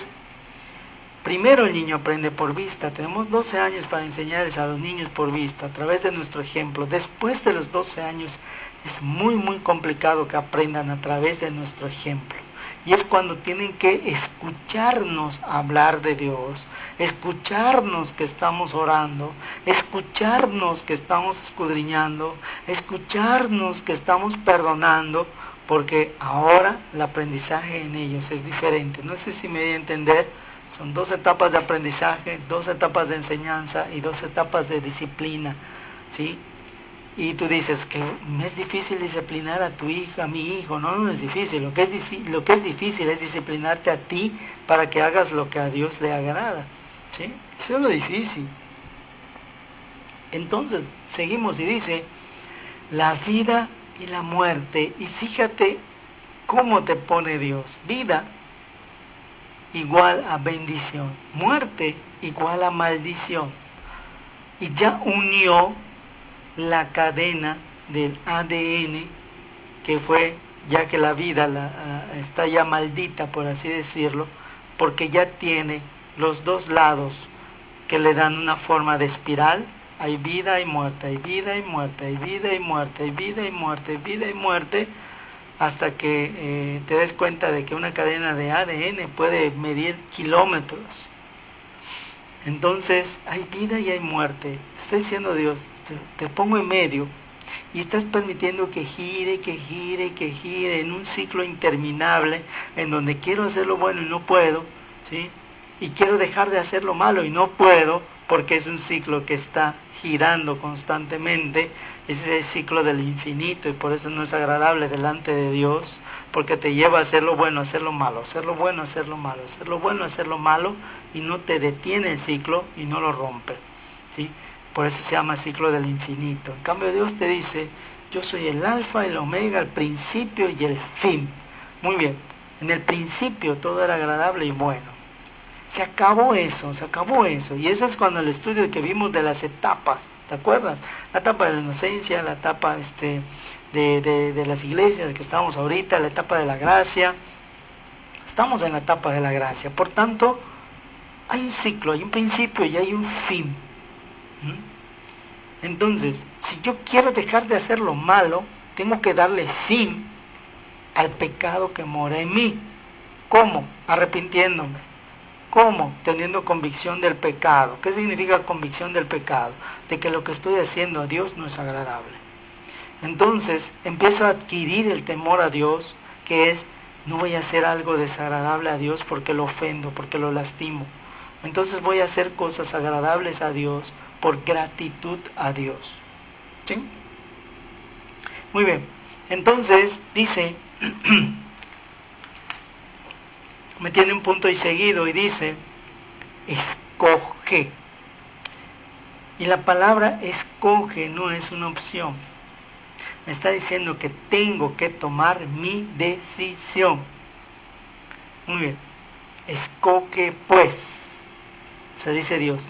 Primero el niño aprende por vista. Tenemos 12 años para enseñarles a los niños por vista, a través de nuestro ejemplo. Después de los 12 años es muy complicado que aprendan a través de nuestro ejemplo. Y es cuando tienen que escucharnos hablar de Dios, escucharnos que estamos orando, escucharnos que estamos escudriñando, escucharnos que estamos perdonando, porque ahora el aprendizaje en ellos es diferente. No sé si me di a entender, son 2 etapas de aprendizaje, 2 etapas de enseñanza y 2 etapas de disciplina, ¿sí? Y tú dices que me es difícil disciplinar a tu hija, a mi hijo. No es difícil. Lo que es difícil es disciplinarte a ti para que hagas lo que a Dios le agrada, ¿sí? Eso es lo difícil. Entonces, seguimos y dice, la vida y la muerte. Y fíjate cómo te pone Dios. Vida igual a bendición. Muerte igual a maldición. Y ya unió la cadena del ADN, que fue, ya que la vida está ya maldita, por así decirlo, porque ya tiene los 2 lados que le dan una forma de espiral. Hay vida, hay muerte, hay vida y muerte, hay vida y muerte, hay vida y muerte, hay vida y muerte, hasta que te des cuenta de que una cadena de ADN puede medir kilómetros. Entonces hay vida y hay muerte. Está diciendo Dios, te pongo en medio y estás permitiendo que gire, que gire, que gire en un ciclo interminable en donde quiero hacer lo bueno y no puedo, ¿sí? Y quiero dejar de hacer lo malo y no puedo, porque es un ciclo que está girando constantemente. Ese es el ciclo del infinito y por eso no es agradable delante de Dios, porque te lleva a hacer lo bueno, a hacer lo malo, hacer lo bueno, a hacer lo malo, hacer lo bueno, a hacer lo malo, y no te detiene el ciclo y no lo rompe, ¿sí? Por eso se llama ciclo del infinito. En cambio Dios te dice, yo soy el alfa, el omega, el principio y el fin. Muy bien, en el principio todo era agradable y bueno. Se acabó eso, y eso es cuando el estudio que vimos de las etapas, ¿te acuerdas? La etapa de la inocencia, la etapa de las iglesias que estamos ahorita, la etapa de la gracia. Estamos en la etapa de la gracia, por tanto, hay un ciclo, hay un principio y hay un fin. Entonces, si yo quiero dejar de hacer lo malo, tengo que darle fin al pecado que mora en mí. ¿Cómo? Arrepintiéndome. ¿Cómo? Teniendo convicción del pecado. ¿Qué significa convicción del pecado? De que lo que estoy haciendo a Dios no es agradable. Entonces empiezo a adquirir el temor a Dios, que es, no voy a hacer algo desagradable a Dios porque lo ofendo, porque lo lastimo. Entonces voy a hacer cosas agradables a Dios por gratitud a Dios. ¿Sí? Muy bien. Entonces dice... me tiene un punto y seguido y dice, escoge. Y la palabra escoge no es una opción. Me está diciendo que tengo que tomar mi decisión. Muy bien. Escoge pues. Se dice Dios,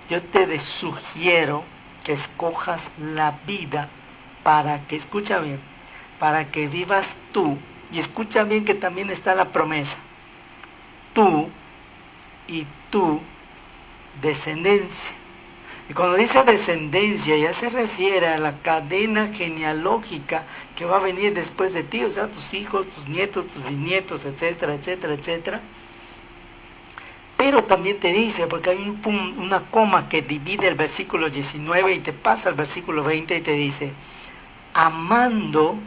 yo te sugiero que escojas la vida para que, escucha bien, para que vivas tú. Y escucha bien que también está la promesa. Tú y tu descendencia. Y cuando dice descendencia ya se refiere a la cadena genealógica que va a venir después de ti, o sea, tus hijos, tus nietos, tus bisnietos, etcétera, etcétera, etcétera. Pero también te dice, porque hay una coma que divide el versículo 19 y te pasa al versículo 20 y te dice, amando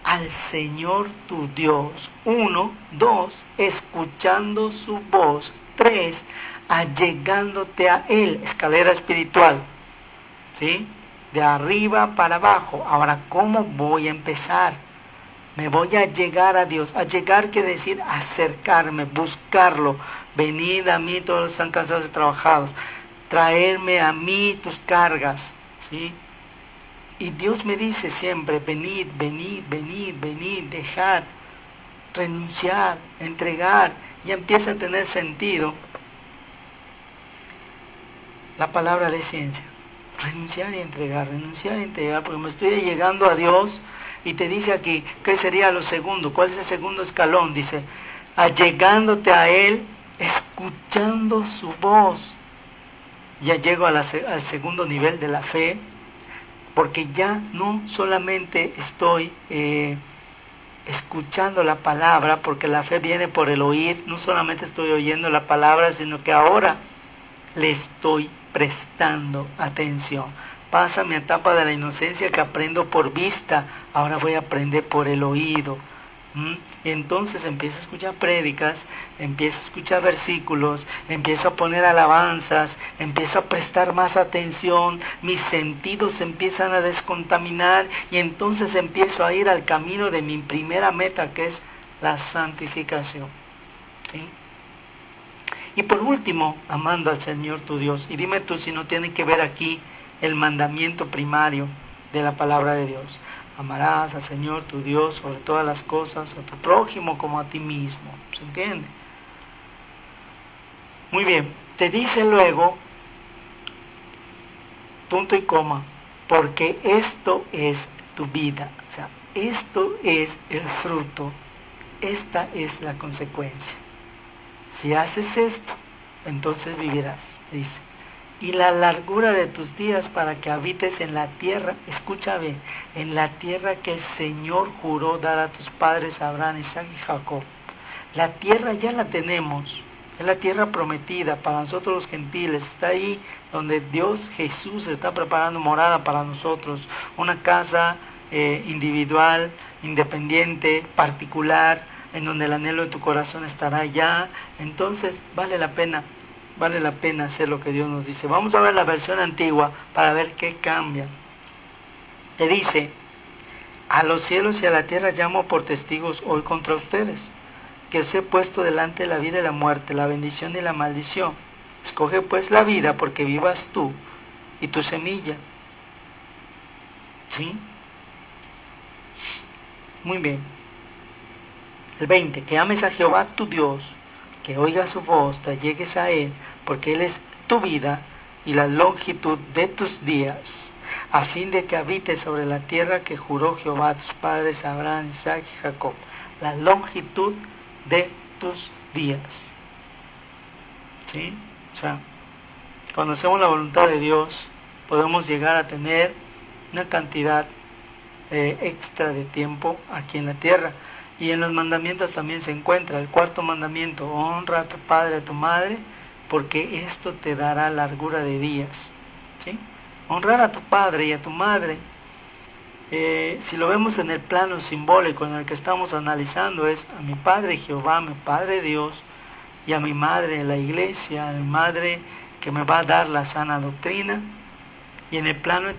al Señor tu Dios. 1, 2, escuchando su voz. 3, allegándote a Él. Escalera espiritual, ¿sí? De arriba para abajo. Ahora, ¿cómo voy a empezar? Me voy a llegar a Dios. A llegar quiere decir acercarme, buscarlo. Venid a mí todos los que están cansados y trabajados. Traerme a mí tus cargas, ¿sí? Y Dios me dice siempre, venid, venid, venid, venid, dejad, renunciar, entregar. Y empieza a tener sentido la palabra de ciencia. Renunciar y entregar, porque me estoy llegando a Dios. Y te dice aquí, ¿qué sería lo segundo? ¿Cuál es el segundo escalón? Dice, allegándote a Él, escuchando su voz. Ya llego al segundo nivel de la fe, porque ya no solamente estoy escuchando la palabra, porque la fe viene por el oír, no solamente estoy oyendo la palabra, sino que ahora le estoy prestando atención. Pasa mi etapa de la inocencia que aprendo por vista, ahora voy a aprender por el oído. Y entonces empiezo a escuchar prédicas, empiezo a escuchar versículos, empiezo a poner alabanzas, empiezo a prestar más atención, mis sentidos se empiezan a descontaminar y entonces empiezo a ir al camino de mi primera meta, que es la santificación. ¿Sí? Y por último, amando al Señor tu Dios. Y dime tú si no tiene que ver aquí el mandamiento primario de la palabra de Dios. Amarás al Señor tu Dios sobre todas las cosas, a tu prójimo como a ti mismo. ¿Se entiende? Muy bien, te dice luego, punto y coma, porque esto es tu vida. O sea, esto es el fruto, esta es la consecuencia. Si haces esto, entonces vivirás, dice. Y la largura de tus días para que habites en la tierra, escúchame, en la tierra que el Señor juró dar a tus padres Abraham, Isaac y Jacob. La tierra ya la tenemos, es la tierra prometida para nosotros los gentiles, está ahí donde Dios Jesús está preparando morada para nosotros, una casa individual, independiente, particular, en donde el anhelo de tu corazón estará ya. Entonces vale la pena hacer lo que Dios nos dice. Vamos a ver la versión antigua para ver qué cambia. Te dice, a los cielos y a la tierra llamo por testigos hoy contra ustedes, que os he puesto delante la vida y la muerte, la bendición y la maldición. Escoge pues la vida porque vivas tú y tu semilla. ¿Sí? Muy bien. El 20, que ames a Jehová tu Dios, que oigas su voz, te allegues a Él, porque Él es tu vida y la longitud de tus días, a fin de que habites sobre la tierra que juró Jehová a tus padres Abraham, Isaac y Jacob. La longitud de tus días. ¿Sí? O sea, cuando hacemos la voluntad de Dios, podemos llegar a tener una cantidad extra de tiempo aquí en la tierra. Y en los mandamientos también se encuentra el cuarto mandamiento: honra a tu padre y a tu madre, porque esto te dará largura de días. ¿Sí? Honrar a tu padre y a tu madre, si lo vemos en el plano simbólico en el que estamos analizando, es a mi padre Jehová, a mi padre Dios, y a mi madre la iglesia, a mi madre que me va a dar la sana doctrina. Y en el plano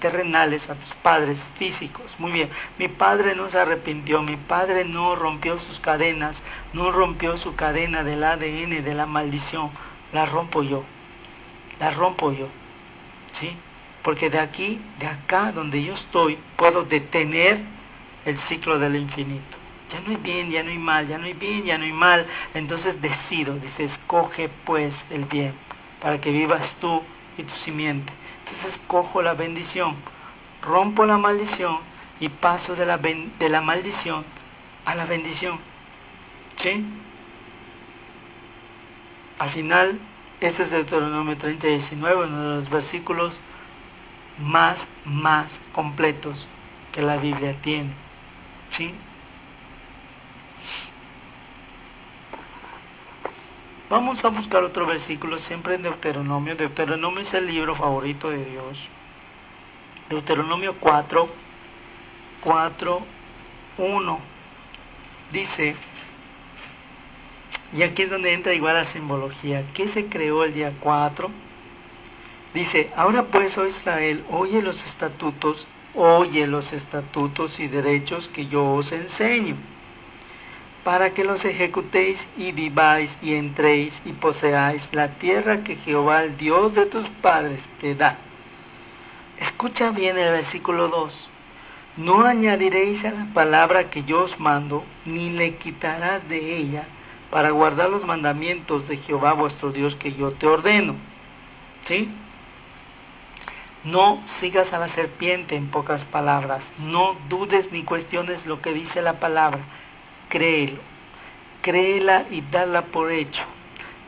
terrenal es a tus padres físicos. Muy bien, mi padre no se arrepintió, mi padre no rompió sus cadenas, no rompió su cadena del ADN, de la maldición. La rompo yo, ¿sí? Porque de acá donde yo estoy, puedo detener el ciclo del infinito. Ya no hay bien, ya no hay mal, ya no hay bien, ya no hay mal. Entonces decido, dice, escoge pues el bien, para que vivas tú y tu simiente. Entonces escojo la bendición, rompo la maldición y paso de la maldición a la bendición. ¿Sí? Al final, este es Deuteronomio 30:19, uno de los versículos más completos que la Biblia tiene. ¿Sí? Vamos a buscar otro versículo, siempre en Deuteronomio. Deuteronomio es el libro favorito de Dios. Deuteronomio 4:1 dice, y aquí es donde entra igual la simbología, ¿qué se creó el día 4? Dice, ahora pues, oh Israel, oye los estatutos y derechos que yo os enseño, para que los ejecutéis y viváis y entréis y poseáis la tierra que Jehová, el Dios de tus padres, te da. Escucha bien el versículo 2. No añadiréis a la palabra que yo os mando, ni le quitarás de ella, para guardar los mandamientos de Jehová vuestro Dios que yo te ordeno. ¿Sí? No sigas a la serpiente, en pocas palabras. No dudes ni cuestiones lo que dice la palabra. Créelo. Créela y dala por hecho.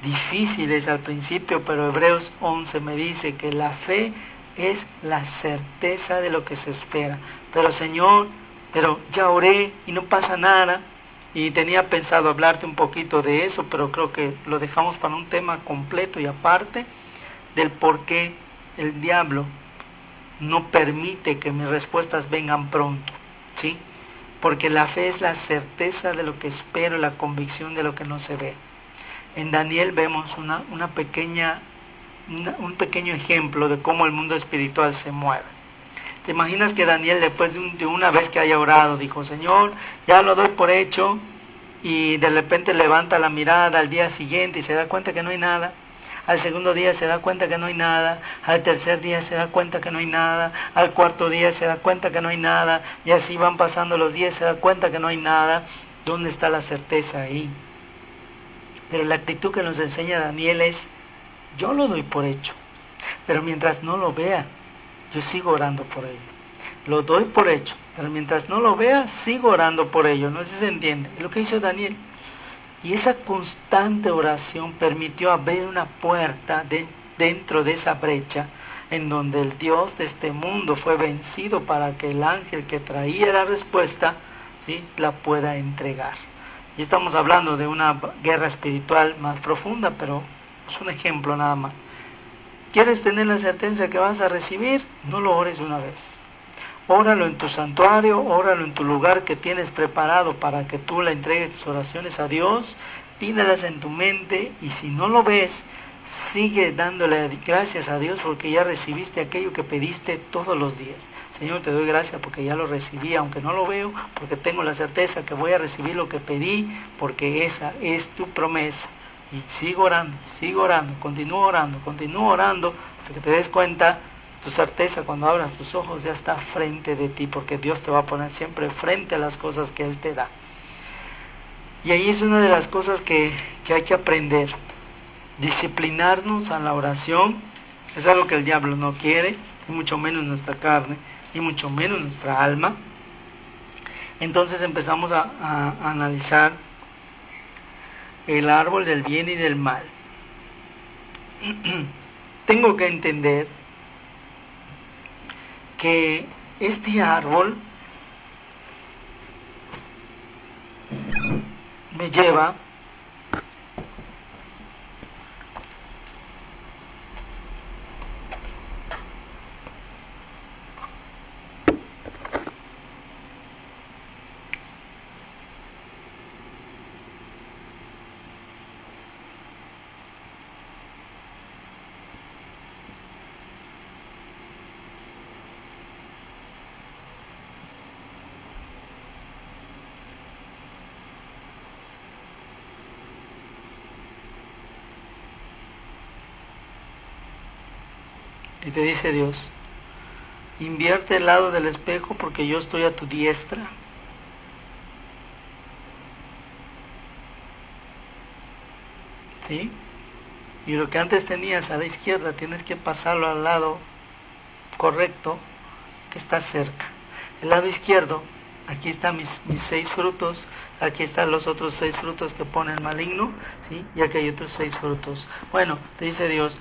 Difícil es al principio, pero Hebreos 11 me dice que la fe es la certeza de lo que se espera. Pero Señor, ya oré y no pasa nada. Y tenía pensado hablarte un poquito de eso, pero creo que lo dejamos para un tema completo y aparte del por qué el diablo no permite que mis respuestas vengan pronto, ¿sí? Porque la fe es la certeza de lo que espero, la convicción de lo que no se ve. En Daniel vemos un pequeño ejemplo de cómo el mundo espiritual se mueve. ¿Te imaginas que Daniel, después de una vez que haya orado, dijo, Señor, ya lo doy por hecho, y de repente levanta la mirada al día siguiente y se da cuenta que no hay nada? Al segundo día se da cuenta que no hay nada, al tercer día se da cuenta que no hay nada, al cuarto día se da cuenta que no hay nada, y así van pasando los días, se da cuenta que no hay nada. ¿Dónde está la certeza ahí? Pero la actitud que nos enseña Daniel es, yo lo doy por hecho, pero mientras no lo vea, yo sigo orando por ello. Lo doy por hecho, pero mientras no lo vea, sigo orando por ello. No sé si se entiende. Es lo que hizo Daniel. Y esa constante oración permitió abrir una puerta dentro de esa brecha en donde el Dios de este mundo fue vencido para que el ángel que traía la respuesta, ¿sí?, la pueda entregar. Y estamos hablando de una guerra espiritual más profunda, pero es un ejemplo nada más. ¿Quieres tener la certeza que vas a recibir? No lo ores una vez. Óralo en tu santuario, óralo en tu lugar que tienes preparado para que tú le entregues tus oraciones a Dios, pídelas en tu mente, y si no lo ves, sigue dándole gracias a Dios porque ya recibiste aquello que pediste todos los días. Señor, te doy gracias porque ya lo recibí, aunque no lo veo, porque tengo la certeza que voy a recibir lo que pedí, porque esa es tu promesa. Y sigo orando, continúo orando, hasta que te des cuenta. Tu certeza, cuando abras tus ojos, ya está frente de ti, porque Dios te va a poner siempre frente a las cosas que Él te da. Y ahí es una de las cosas que hay que aprender. Disciplinarnos a la oración es algo que el diablo no quiere, y mucho menos nuestra carne, y mucho menos nuestra alma. Entonces empezamos a analizar el árbol del bien y del mal. Tengo que entender que este árbol me lleva y te dice Dios, invierte el lado del espejo porque yo estoy a tu diestra. ¿Sí? Y lo que antes tenías a la izquierda, tienes que pasarlo al lado correcto, que está cerca. El lado izquierdo, aquí están mis 6 frutos, aquí están los otros 6 frutos que pone el maligno, ¿sí? Y aquí hay otros 6 frutos. Bueno, te dice Dios,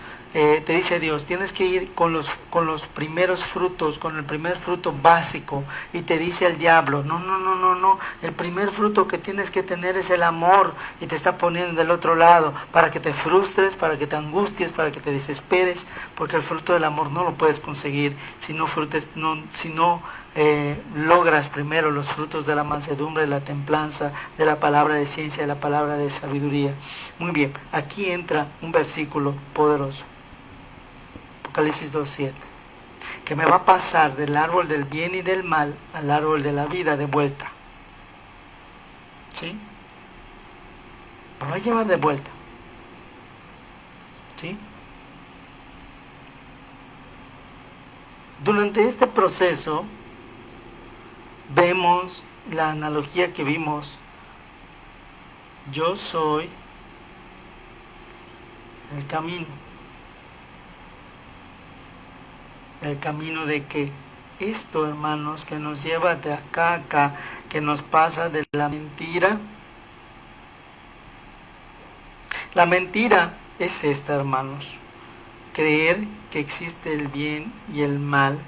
tienes que ir con los primeros frutos, con el primer fruto básico, y te dice el diablo, no, el primer fruto que tienes que tener es el amor, y te está poniendo del otro lado, para que te frustres, para que te angusties, para que te desesperes, porque el fruto del amor no lo puedes conseguir si no logras primero los frutos de la mansedumbre, de la templanza, de la palabra de ciencia, de la palabra de sabiduría. Muy bien, aquí entra un versículo poderoso, Apocalipsis 2:7, que me va a pasar del árbol del bien y del mal al árbol de la vida de vuelta. ¿Sí? Me va a llevar de vuelta. ¿Sí? Durante este proceso vemos la analogía que vimos. Yo soy el camino. ¿El camino de qué? Esto, hermanos, que nos lleva de acá a acá, que nos pasa de la mentira. La mentira es esta, hermanos: creer que existe el bien y el mal,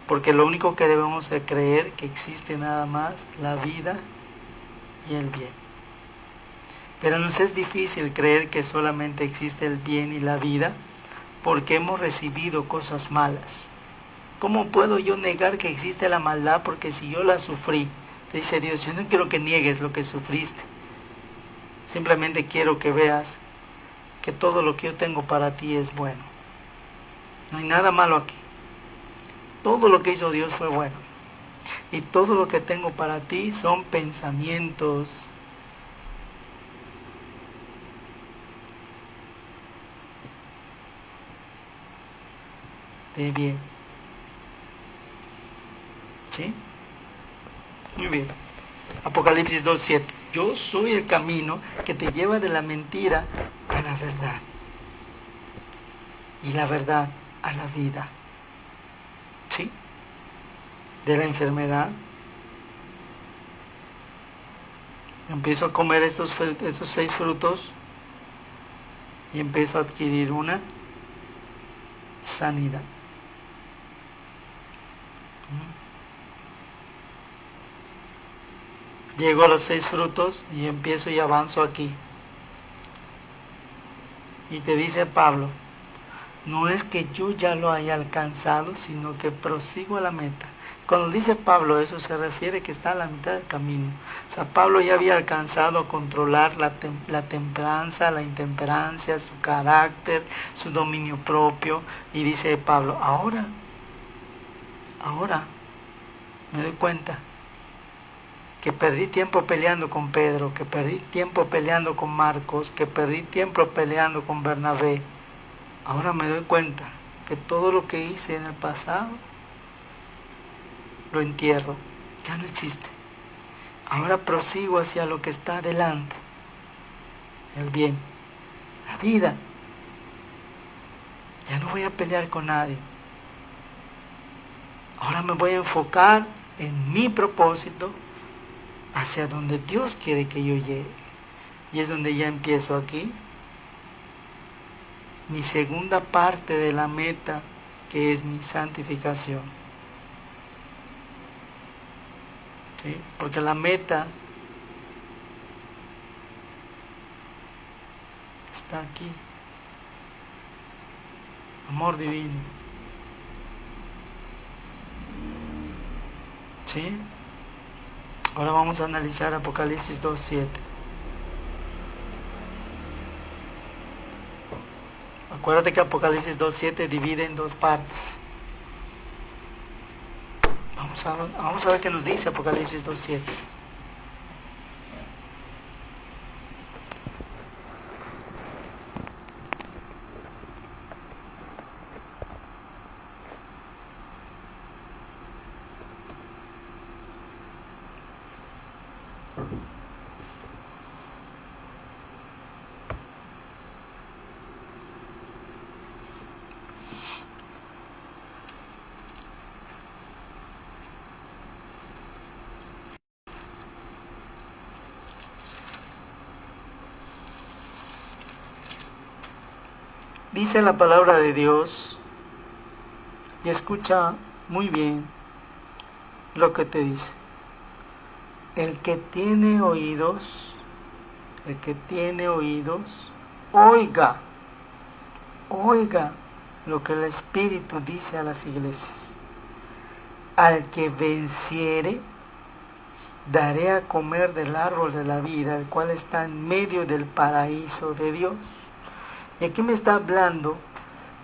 porque lo único que debemos de creer que existe nada más la vida y el bien. Pero nos es difícil creer que solamente existe el bien y la vida, porque hemos recibido cosas malas. ¿Cómo puedo yo negar que existe la maldad? Porque si yo la sufrí, te dice Dios, yo no quiero que niegues lo que sufriste. Simplemente quiero que veas que todo lo que yo tengo para ti es bueno. No hay nada malo aquí. Todo lo que hizo Dios fue bueno. Y todo lo que tengo para ti son pensamientos de bien. ¿Sí? Muy bien. Apocalipsis 2:7. Yo soy el camino que te lleva de la mentira a la verdad. Y la verdad a la vida. ¿Sí? De la enfermedad. Empiezo a comer estos 6 frutos y empiezo a adquirir una sanidad. Llego a los 6 frutos y empiezo y avanzo aquí. Y te dice Pablo, no es que yo ya lo haya alcanzado, sino que prosigo a la meta. Cuando dice Pablo eso, se refiere que está a la mitad del camino. O sea, Pablo ya había alcanzado a controlar la templanza, la intemperancia, su carácter, su dominio propio. Y dice Pablo, ahora me doy cuenta que perdí tiempo peleando con Pedro, que perdí tiempo peleando con Marcos, que perdí tiempo peleando con Bernabé. Ahora me doy cuenta que todo lo que hice en el pasado lo entierro, ya no existe. Ahora prosigo hacia lo que está adelante, el bien, la vida. Ya no voy a pelear con nadie. Ahora me voy a enfocar en mi propósito, hacia donde Dios quiere que yo llegue. Y es donde ya empiezo aquí mi segunda parte de la meta, que es mi santificación. ¿Sí? Porque la meta está aquí. Amor divino. ¿Sí? Ahora vamos a analizar Apocalipsis 2:7. Acuérdate que Apocalipsis 2:7 divide en 2 partes. Vamos a ver qué nos dice Apocalipsis 2:7. Dice la palabra de Dios, y escucha muy bien lo que te dice. El que tiene oídos, oiga lo que el Espíritu dice a las iglesias. Al que venciere, daré a comer del árbol de la vida, el cual está en medio del paraíso de Dios. Y aquí me está hablando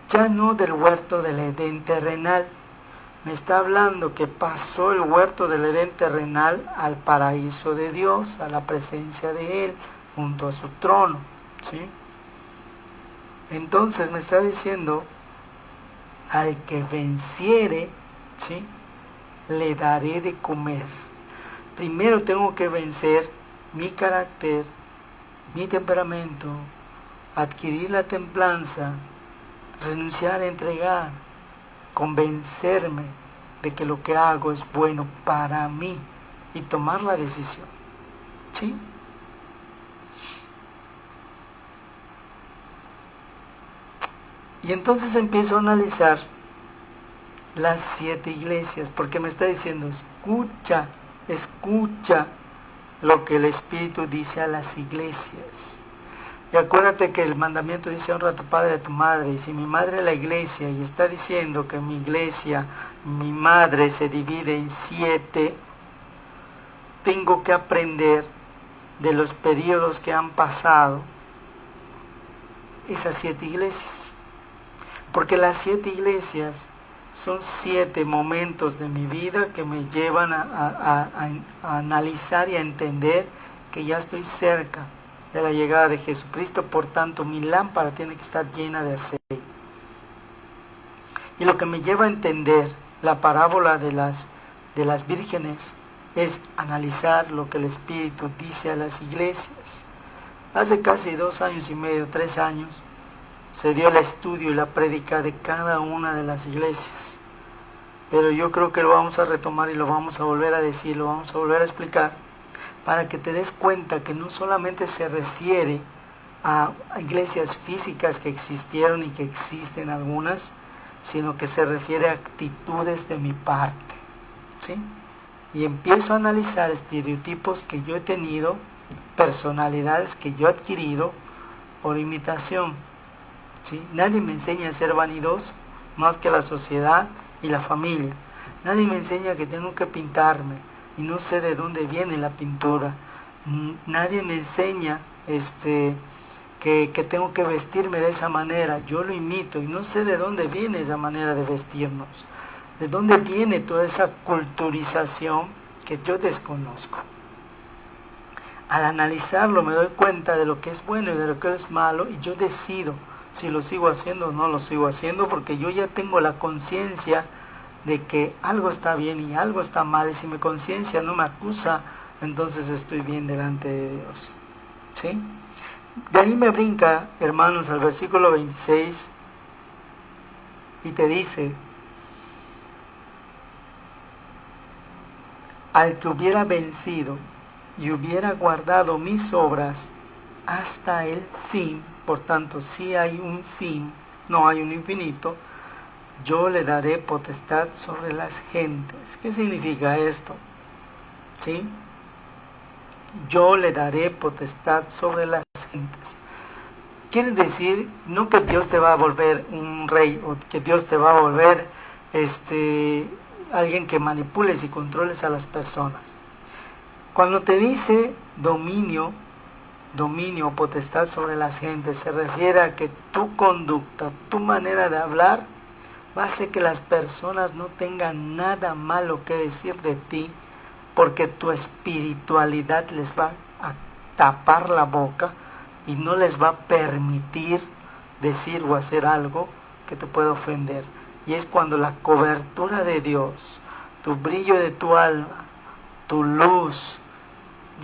ya no del huerto del Edén terrenal, me está hablando que pasó el huerto del Edén terrenal al paraíso de Dios, a la presencia de Él, junto a su trono, ¿sí? Entonces me está diciendo, al que venciere, ¿sí?, le daré de comer. Primero tengo que vencer mi carácter, mi temperamento, adquirir la templanza, renunciar a entregar, convencerme de que lo que hago es bueno para mí y tomar la decisión, ¿sí? Y entonces empiezo a analizar las 7 iglesias, porque me está diciendo, escucha lo que el Espíritu dice a las iglesias. Y acuérdate que el mandamiento dice, honra a tu padre y a tu madre, y si mi madre es la iglesia, y está diciendo que mi iglesia, mi madre se divide en 7, tengo que aprender de los periodos que han pasado esas 7 iglesias, porque las 7 iglesias son 7 momentos de mi vida que me llevan a analizar y a entender que ya estoy cerca de la llegada de Jesucristo, por tanto mi lámpara tiene que estar llena de aceite. Y lo que me lleva a entender la parábola de las vírgenes es analizar lo que el Espíritu dice a las iglesias. Hace casi 2 años y medio, 3 años, se dio el estudio y la prédica de cada una de las iglesias. Pero yo creo que lo vamos a retomar y lo vamos a volver a decir, lo vamos a volver a explicar, para que te des cuenta que no solamente se refiere a iglesias físicas que existieron y que existen algunas, sino que se refiere a actitudes de mi parte, ¿sí? Y empiezo a analizar estereotipos que yo he tenido, personalidades que yo he adquirido por imitación, ¿sí? Nadie me enseña a ser vanidoso más que la sociedad y la familia. Nadie me enseña que tengo que pintarme y no sé de dónde viene la pintura. Nadie me enseña que tengo que vestirme de esa manera. Yo lo imito y no sé de dónde viene esa manera de vestirnos, de dónde viene toda esa culturización que yo desconozco. Al analizarlo me doy cuenta de lo que es bueno y de lo que es malo, y yo decido si lo sigo haciendo o no lo sigo haciendo, porque yo ya tengo la conciencia de que algo está bien y algo está mal, y si mi conciencia no me acusa, entonces estoy bien delante de Dios, ¿sí? De ahí me brinca, hermanos, al versículo 26, y te dice, al que hubiera vencido y hubiera guardado mis obras hasta el fin, por tanto, si hay un fin, no hay un infinito, yo le daré potestad sobre las gentes. ¿Qué significa esto? ¿Sí? Yo le daré potestad sobre las gentes. Quiere decir, no que Dios te va a volver un rey, o que Dios te va a volver alguien que manipules y controles a las personas. Cuando te dice dominio, potestad sobre las gentes, se refiere a que tu conducta, tu manera de hablar, va a hacer que las personas no tengan nada malo que decir de ti, porque tu espiritualidad les va a tapar la boca y no les va a permitir decir o hacer algo que te pueda ofender. Y es cuando la cobertura de Dios, tu brillo de tu alma, tu luz,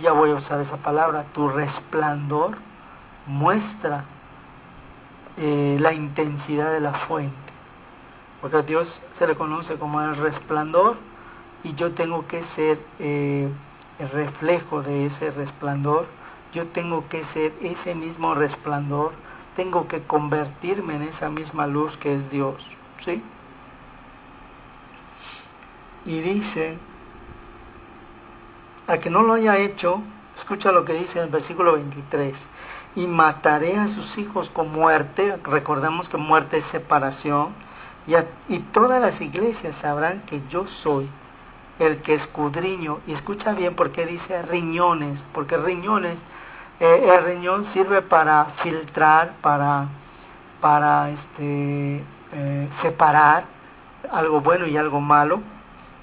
ya voy a usar esa palabra, tu resplandor, muestra la intensidad de la fuente. Porque a Dios se le conoce como el resplandor, y yo tengo que ser el reflejo de ese resplandor. Yo tengo que ser ese mismo resplandor tengo que convertirme en esa misma luz que es Dios, ¿sí? Y dice, al que no lo haya hecho, escucha lo que dice en el versículo 23, y mataré a sus hijos con muerte, recordemos que muerte es separación, y todas las iglesias sabrán que yo soy el que escudriño, y escucha bien porque dice riñones, porque riñones, el riñón sirve para filtrar, para separar algo bueno y algo malo,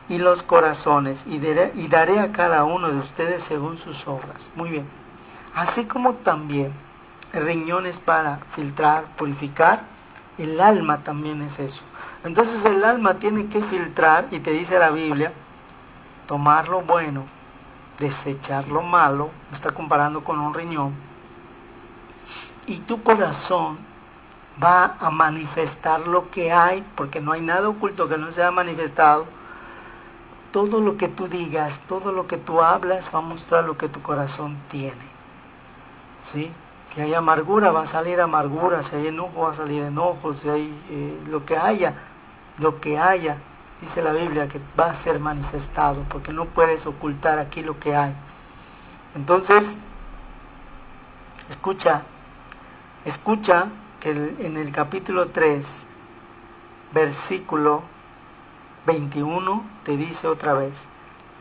y los corazones, y daré a cada uno de ustedes según sus obras. Muy bien. Así como también el riñón es para filtrar, purificar, el alma también es eso. Entonces el alma tiene que filtrar, y te dice la Biblia, tomar lo bueno, desechar lo malo, me está comparando con un riñón, y tu corazón va a manifestar lo que hay, porque no hay nada oculto que no sea manifestado. Todo lo que tú digas, todo lo que tú hablas va a mostrar lo que tu corazón tiene, ¿sí? Si hay amargura va a salir amargura, si hay enojo va a salir enojo, si hay lo que haya, dice la Biblia que va a ser manifestado, porque no puedes ocultar aquí lo que hay. Entonces, escucha que en el capítulo 3, versículo 21, te dice otra vez,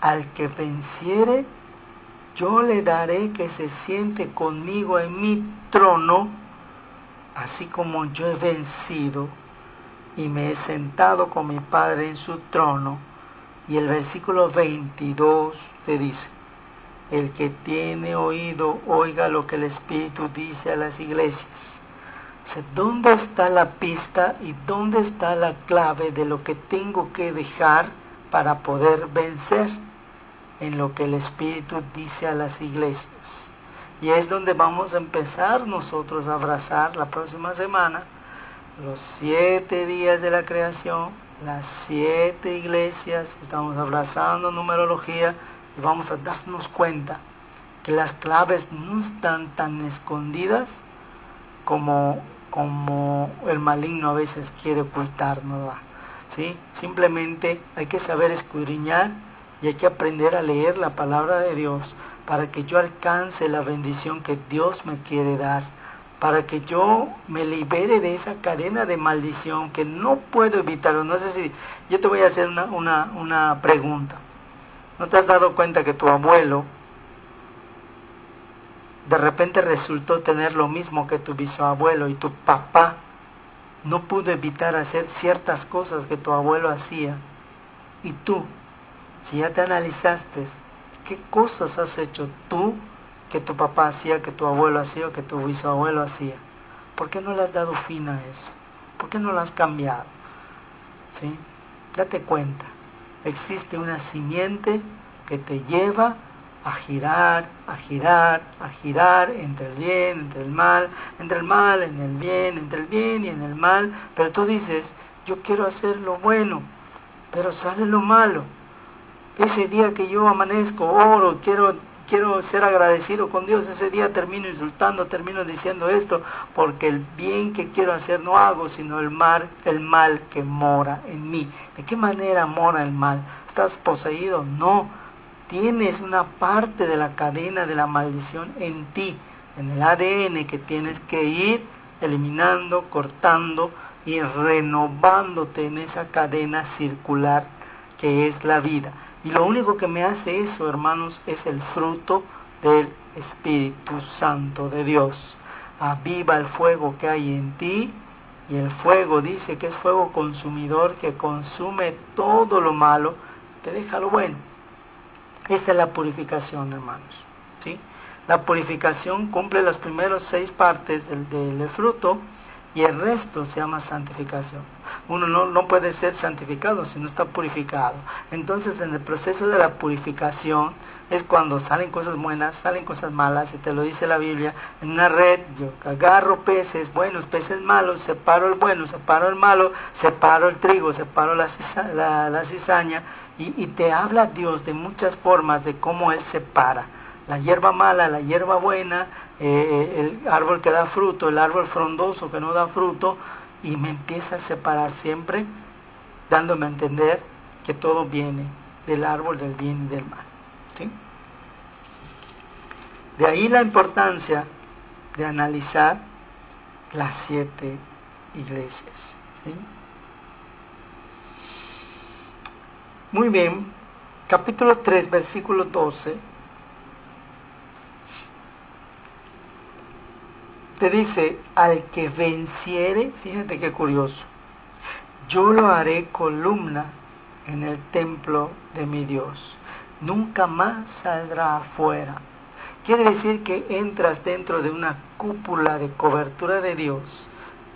al que venciere, yo le daré que se siente conmigo en mi trono, así como yo he vencido y me he sentado con mi Padre en su trono. Y el versículo 22 te dice, el que tiene oído, oiga lo que el Espíritu dice a las iglesias. O sea, ¿dónde está la pista y dónde está la clave de lo que tengo que dejar para poder vencer? En lo que el Espíritu dice a las iglesias. Y es donde vamos a empezar nosotros a abrazar la próxima semana los 7 días de la creación, las 7 iglesias. Estamos abrazando numerología y vamos a darnos cuenta que las claves no están tan escondidas como el maligno a veces quiere ocultarnos, ¿sí? Simplemente hay que saber escudriñar y hay que aprender a leer la palabra de Dios para que yo alcance la bendición que Dios me quiere dar, para que yo me libere de esa cadena de maldición que no puedo evitar. No sé si yo te voy a hacer una pregunta. ¿No te has dado cuenta que tu abuelo de repente resultó tener lo mismo que tu bisabuelo, y tu papá no pudo evitar hacer ciertas cosas que tu abuelo hacía? Y tú, si ya te analizaste, ¿qué cosas has hecho tú que tu papá hacía, que tu abuelo hacía o que tu bisabuelo hacía? ¿Por qué no le has dado fin a eso? ¿Por qué no lo has cambiado? ¿Sí? Date cuenta, existe una simiente que te lleva a girar, a girar, a girar entre el bien, entre el mal, entre el mal, en el bien, entre el bien y en el mal. Pero tú dices, yo quiero hacer lo bueno, pero sale lo malo. Ese día que yo amanezco, oro, quiero ser agradecido con Dios, ese día termino insultando, termino diciendo esto, porque el bien que quiero hacer no hago, sino el mal que mora en mí. ¿De qué manera mora el mal? ¿Estás poseído? No. Tienes una parte de la cadena de la maldición en ti, en el ADN, que tienes que ir eliminando, cortando y renovándote en esa cadena circular que es la vida. Y lo único que me hace eso, hermanos, es el fruto del Espíritu Santo de Dios. Aviva el fuego que hay en ti, y el fuego dice que es fuego consumidor que consume todo lo malo, te deja lo bueno. Esta es la purificación, hermanos, ¿sí? La purificación cumple las primeras 6 partes del fruto, y el resto se llama santificación. Uno no puede ser santificado si no está purificado. Entonces, en el proceso de la purificación es cuando salen cosas buenas, salen cosas malas, y te lo dice la Biblia. En una red yo agarro peces buenos, peces malos, separo el bueno, separo el malo, separo el trigo, separo la cizaña, y te habla Dios de muchas formas de cómo Él separa la hierba mala, la hierba buena, el árbol que da fruto, el árbol frondoso que no da fruto, y me empieza a separar siempre, dándome a entender que todo viene del árbol del bien y del mal, ¿sí? De ahí la importancia de analizar las 7 iglesias, ¿sí? Muy bien, capítulo 3, versículo 12, te dice, al que venciere, fíjate qué curioso, yo lo haré columna en el templo de mi Dios, nunca más saldrá afuera. Quiere decir que entras dentro de una cúpula de cobertura de Dios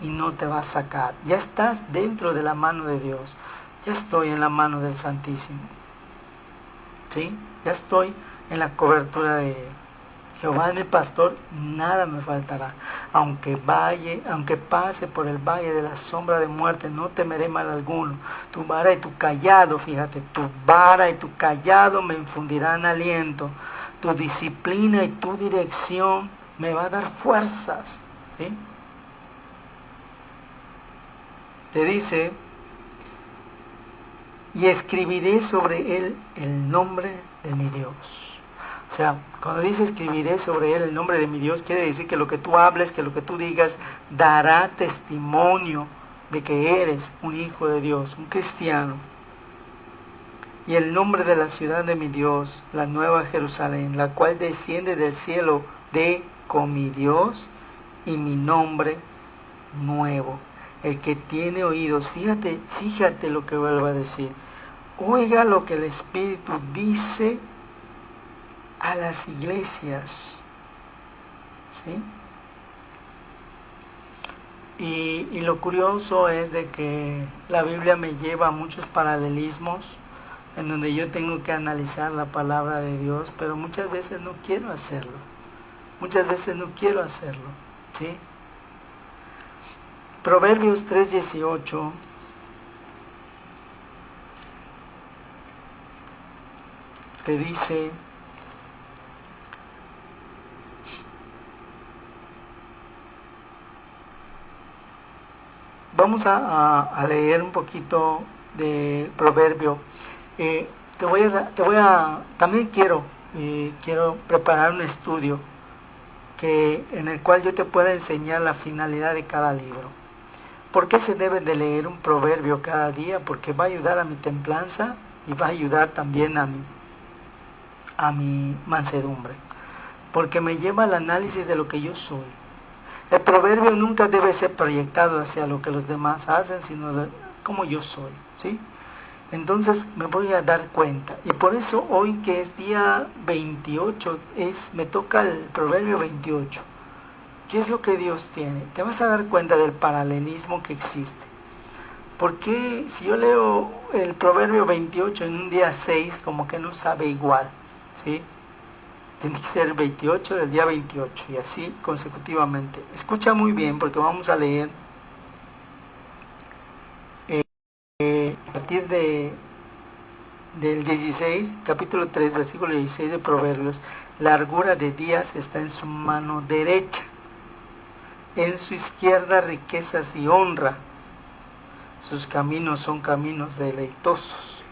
y no te va a sacar. Ya estás dentro de la mano de Dios. Ya estoy en la mano del Santísimo. ¿Sí? Ya estoy en la cobertura de Él. Jehová es mi pastor, nada me faltará. Aunque pase por el valle de la sombra de muerte, no temeré mal alguno. Tu vara y tu callado, fíjate, tu vara y tu callado me infundirán aliento. Tu disciplina y tu dirección me va a dar fuerzas, ¿sí? Te dice, y escribiré sobre él el nombre de mi Dios. O sea, cuando dice escribiré sobre él el nombre de mi Dios, quiere decir que lo que tú hables, que lo que tú digas, dará testimonio de que eres un hijo de Dios, un cristiano. Y el nombre de la ciudad de mi Dios, la nueva Jerusalén, la cual desciende del cielo con mi Dios y mi nombre nuevo. El que tiene oídos, fíjate lo que vuelvo a decir. Oiga lo que el Espíritu dice a las iglesias. ¿Sí? Y lo curioso es de que la Biblia me lleva a muchos paralelismos en donde yo tengo que analizar la palabra de Dios, pero muchas veces no quiero hacerlo. ¿Sí? Proverbios 3:18 te dice, vamos a leer un poquito de Proverbio. También quiero preparar un estudio en el cual yo te pueda enseñar la finalidad de cada libro. ¿Por qué se debe de leer un proverbio cada día? Porque va a ayudar a mi templanza y va a ayudar también a mi mansedumbre. Porque me lleva al análisis de lo que yo soy. El proverbio nunca debe ser proyectado hacia lo que los demás hacen, sino como yo soy, ¿sí? Entonces me voy a dar cuenta, y por eso hoy que es día 28, me toca el proverbio 28. ¿Qué es lo que Dios tiene? Te vas a dar cuenta del paralelismo que existe. Porque si yo leo el proverbio 28 en un día 6, como que no sabe igual, ¿sí? Tiene que ser 28 del día 28, y así consecutivamente. Escucha muy bien, porque vamos a leer a partir del 16, capítulo 3, versículo 16 de Proverbios. Largura de días está en su mano derecha, en su izquierda riquezas y honra. Sus caminos son caminos deleitosos.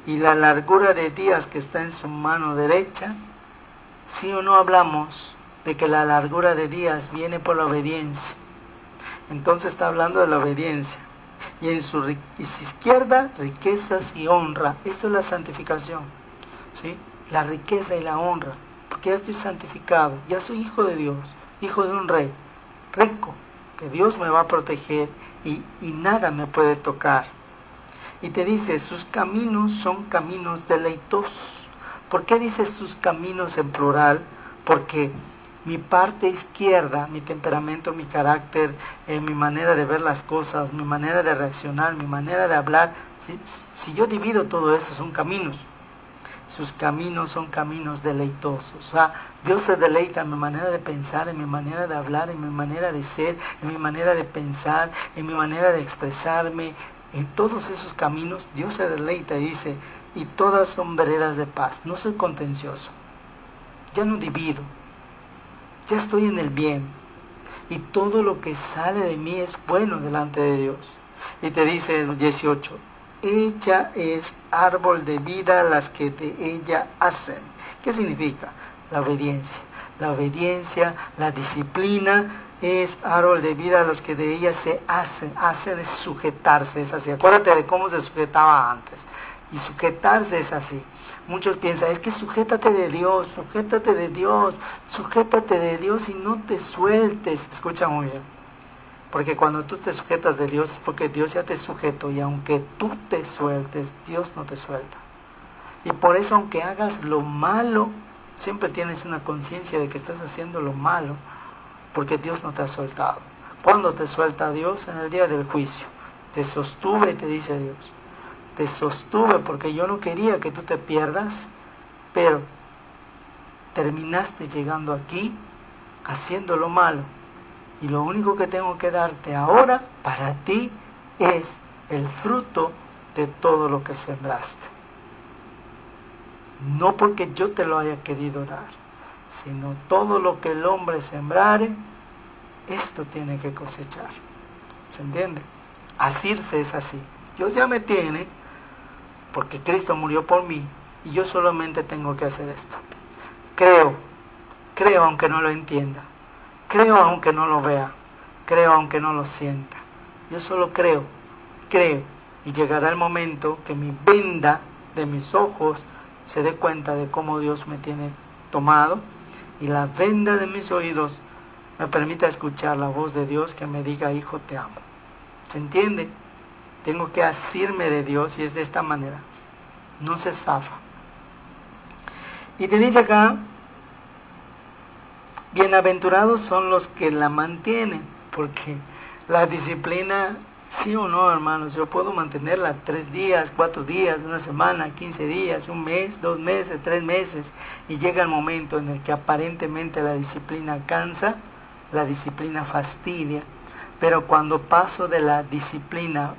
Y la largura de días que está en su mano derecha, ¿sí o no hablamos de que la largura de días viene por la obediencia? Entonces está hablando de la obediencia. Y en su izquierda, riquezas y honra. Esto es la santificación, ¿sí? La riqueza y la honra. Porque ya estoy santificado, ya soy hijo de Dios, hijo de un rey, rico, que Dios me va a proteger y nada me puede tocar. Y te dice, sus caminos son caminos deleitosos. ¿Por qué dice sus caminos en plural? Porque mi parte izquierda, mi temperamento, mi carácter, mi manera de ver las cosas, mi manera de reaccionar, mi manera de hablar, si yo divido todo eso, son caminos. Sus caminos son caminos deleitosos. O sea, Dios se deleita en mi manera de pensar, en mi manera de hablar, en mi manera de ser, en mi manera de pensar, en mi manera de expresarme. En todos esos caminos Dios se deleita y dice, y todas son veredas de paz. No soy contencioso. ya no divido, ya estoy en el bien, y todo lo que sale de mí es bueno delante de Dios. Y te dice en 18, ella es árbol de vida las que de ella hacen. ¿Qué significa? La obediencia. La obediencia, la disciplina es árbol de vida los que de ella se hacen. Hacen es sujetarse, es así. Acuérdate de cómo se sujetaba antes. Y sujetarse es así. Muchos piensan, es que sujétate de Dios, sujétate de Dios, sujétate de Dios y no te sueltes. Escucha muy bien. Porque cuando tú te sujetas de Dios es porque Dios ya te sujetó, y aunque tú te sueltes, Dios no te suelta. Y por eso, aunque hagas lo malo, siempre tienes una conciencia de que estás haciendo lo malo, porque Dios no te ha soltado. ¿Cuándo te suelta Dios? En el día del juicio. Te sostuve, te dice Dios. Te sostuve porque yo no quería que tú te pierdas, pero terminaste llegando aquí haciendo lo malo. Y lo único que tengo que darte ahora para ti es el fruto de todo lo que sembraste. No porque yo te lo haya querido dar, sino todo lo que el hombre sembrare, esto tiene que cosechar. ¿Se entiende? Asirse es así. Dios ya me tiene porque Cristo murió por mí y yo solamente tengo que hacer esto. Creo aunque no lo entienda. Creo aunque no lo vea, creo aunque no lo sienta. Yo solo creo, y llegará el momento que mi venda de mis ojos se dé cuenta de cómo Dios me tiene tomado, y la venda de mis oídos me permita escuchar la voz de Dios que me diga, hijo, te amo. ¿Se entiende? Tengo que asirme de Dios y es de esta manera. No se zafa. Y te dice acá, bienaventurados son los que la mantienen, porque la disciplina, sí o no, hermanos, yo puedo mantenerla 3 días, 4 días, una semana, 15 días, un mes, 2 meses, 3 meses, y llega el momento en el que aparentemente la disciplina cansa, la disciplina fastidia, pero cuando paso de la disciplina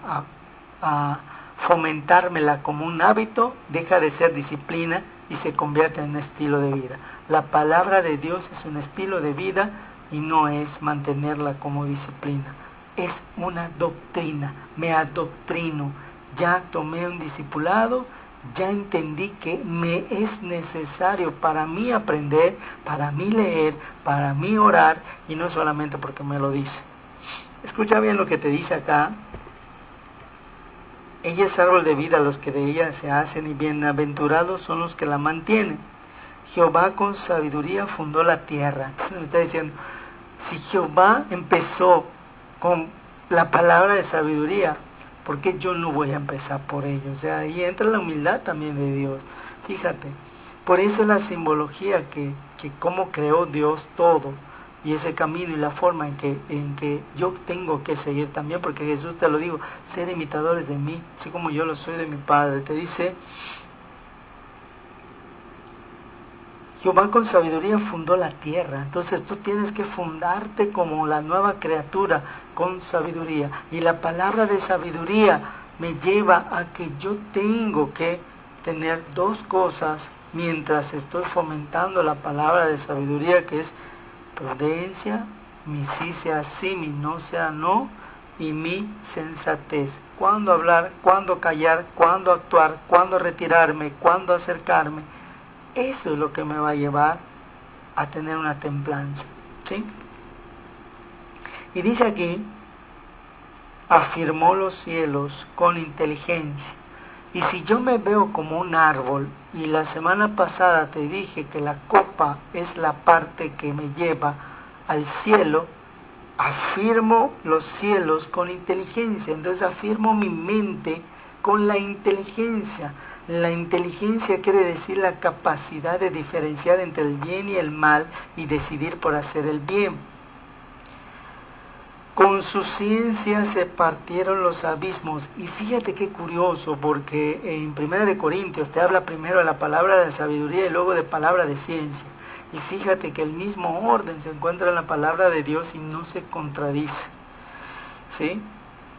a fomentármela como un hábito, deja de ser disciplina y se convierte en un estilo de vida. La palabra de Dios es un estilo de vida y no es mantenerla como disciplina. Es una doctrina, me adoctrino. Ya tomé un discipulado, ya entendí que me es necesario para mí aprender, para mí leer, para mí orar, y no solamente porque me lo dice. Escucha bien lo que te dice acá. Ella es árbol de vida, los que de ella se hacen, y bienaventurados son los que la mantienen. Jehová con sabiduría fundó la tierra. Entonces me está diciendo, si Jehová empezó con la palabra de sabiduría, ¿por qué yo no voy a empezar por ello? O sea, ahí entra la humildad también de Dios. Fíjate, por eso la simbología que cómo creó Dios todo, y ese camino y la forma en que yo tengo que seguir también, porque Jesús te lo digo, ser imitadores de mí, así como yo lo soy de mi Padre. Te dice, Jehová con sabiduría fundó la tierra. Entonces tú tienes que fundarte como la nueva criatura con sabiduría. Y la palabra de sabiduría me lleva a que yo tengo que tener 2 cosas mientras estoy fomentando la palabra de sabiduría, que es prudencia, mi sí sea sí, mi no sea no, y mi sensatez. Cuándo hablar, cuándo callar, cuándo actuar, cuándo retirarme, cuándo acercarme. Eso es lo que me va a llevar a tener una templanza, ¿sí? Y dice aquí, afirmó los cielos con inteligencia. Y si yo me veo como un árbol, y la semana pasada te dije que la copa es la parte que me lleva al cielo, afirmo los cielos con inteligencia. Entonces afirmo mi mente con la inteligencia. La inteligencia quiere decir la capacidad de diferenciar entre el bien y el mal y decidir por hacer el bien. Con su ciencia se partieron los abismos. Y fíjate qué curioso, porque en 1 Corintios te habla primero de la palabra de sabiduría y luego de palabra de ciencia. Y fíjate que el mismo orden se encuentra en la palabra de Dios y no se contradice, ¿sí?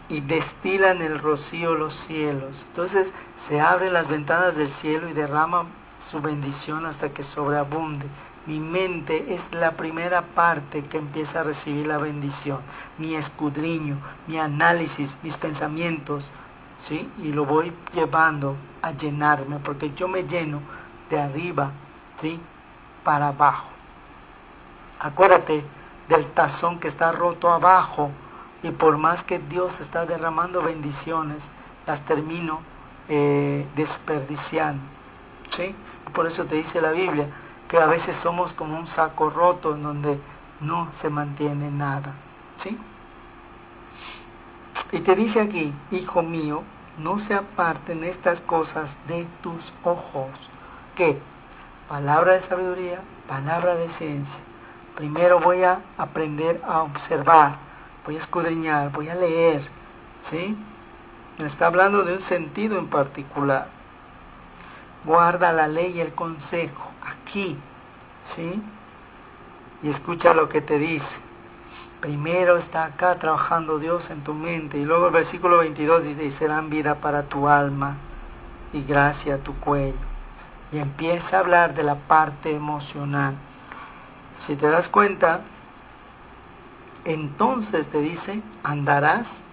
Y destilan el rocío los cielos. Entonces se abren las ventanas del cielo y derrama su bendición hasta que sobreabunde. Mi mente es la primera parte que empieza a recibir la bendición. Mi escudriño, mi análisis, mis pensamientos, ¿sí? Y lo voy llevando a llenarme, porque yo me lleno de arriba, ¿sí? Para abajo. Acuérdate del tazón que está roto abajo, y por más que Dios está derramando bendiciones, las termino desperdiciando, ¿sí? Por eso te dice la Biblia que a veces somos como un saco roto en donde no se mantiene nada, ¿sí? Y te dice aquí, hijo mío, no se aparten estas cosas de tus ojos. ¿Qué? Palabra de sabiduría, palabra de ciencia. Primero voy a aprender a observar, voy a escudriñar, voy a leer, ¿sí? Me está hablando de un sentido en particular. Guarda la ley y el consejo aquí, ¿sí? Y escucha lo que te dice. Primero está acá trabajando Dios en tu mente, y luego el versículo 22 dice, y serán vida para tu alma y gracia a tu cuello. Y empieza a hablar de la parte emocional. Si te das cuenta, entonces te dice, andarás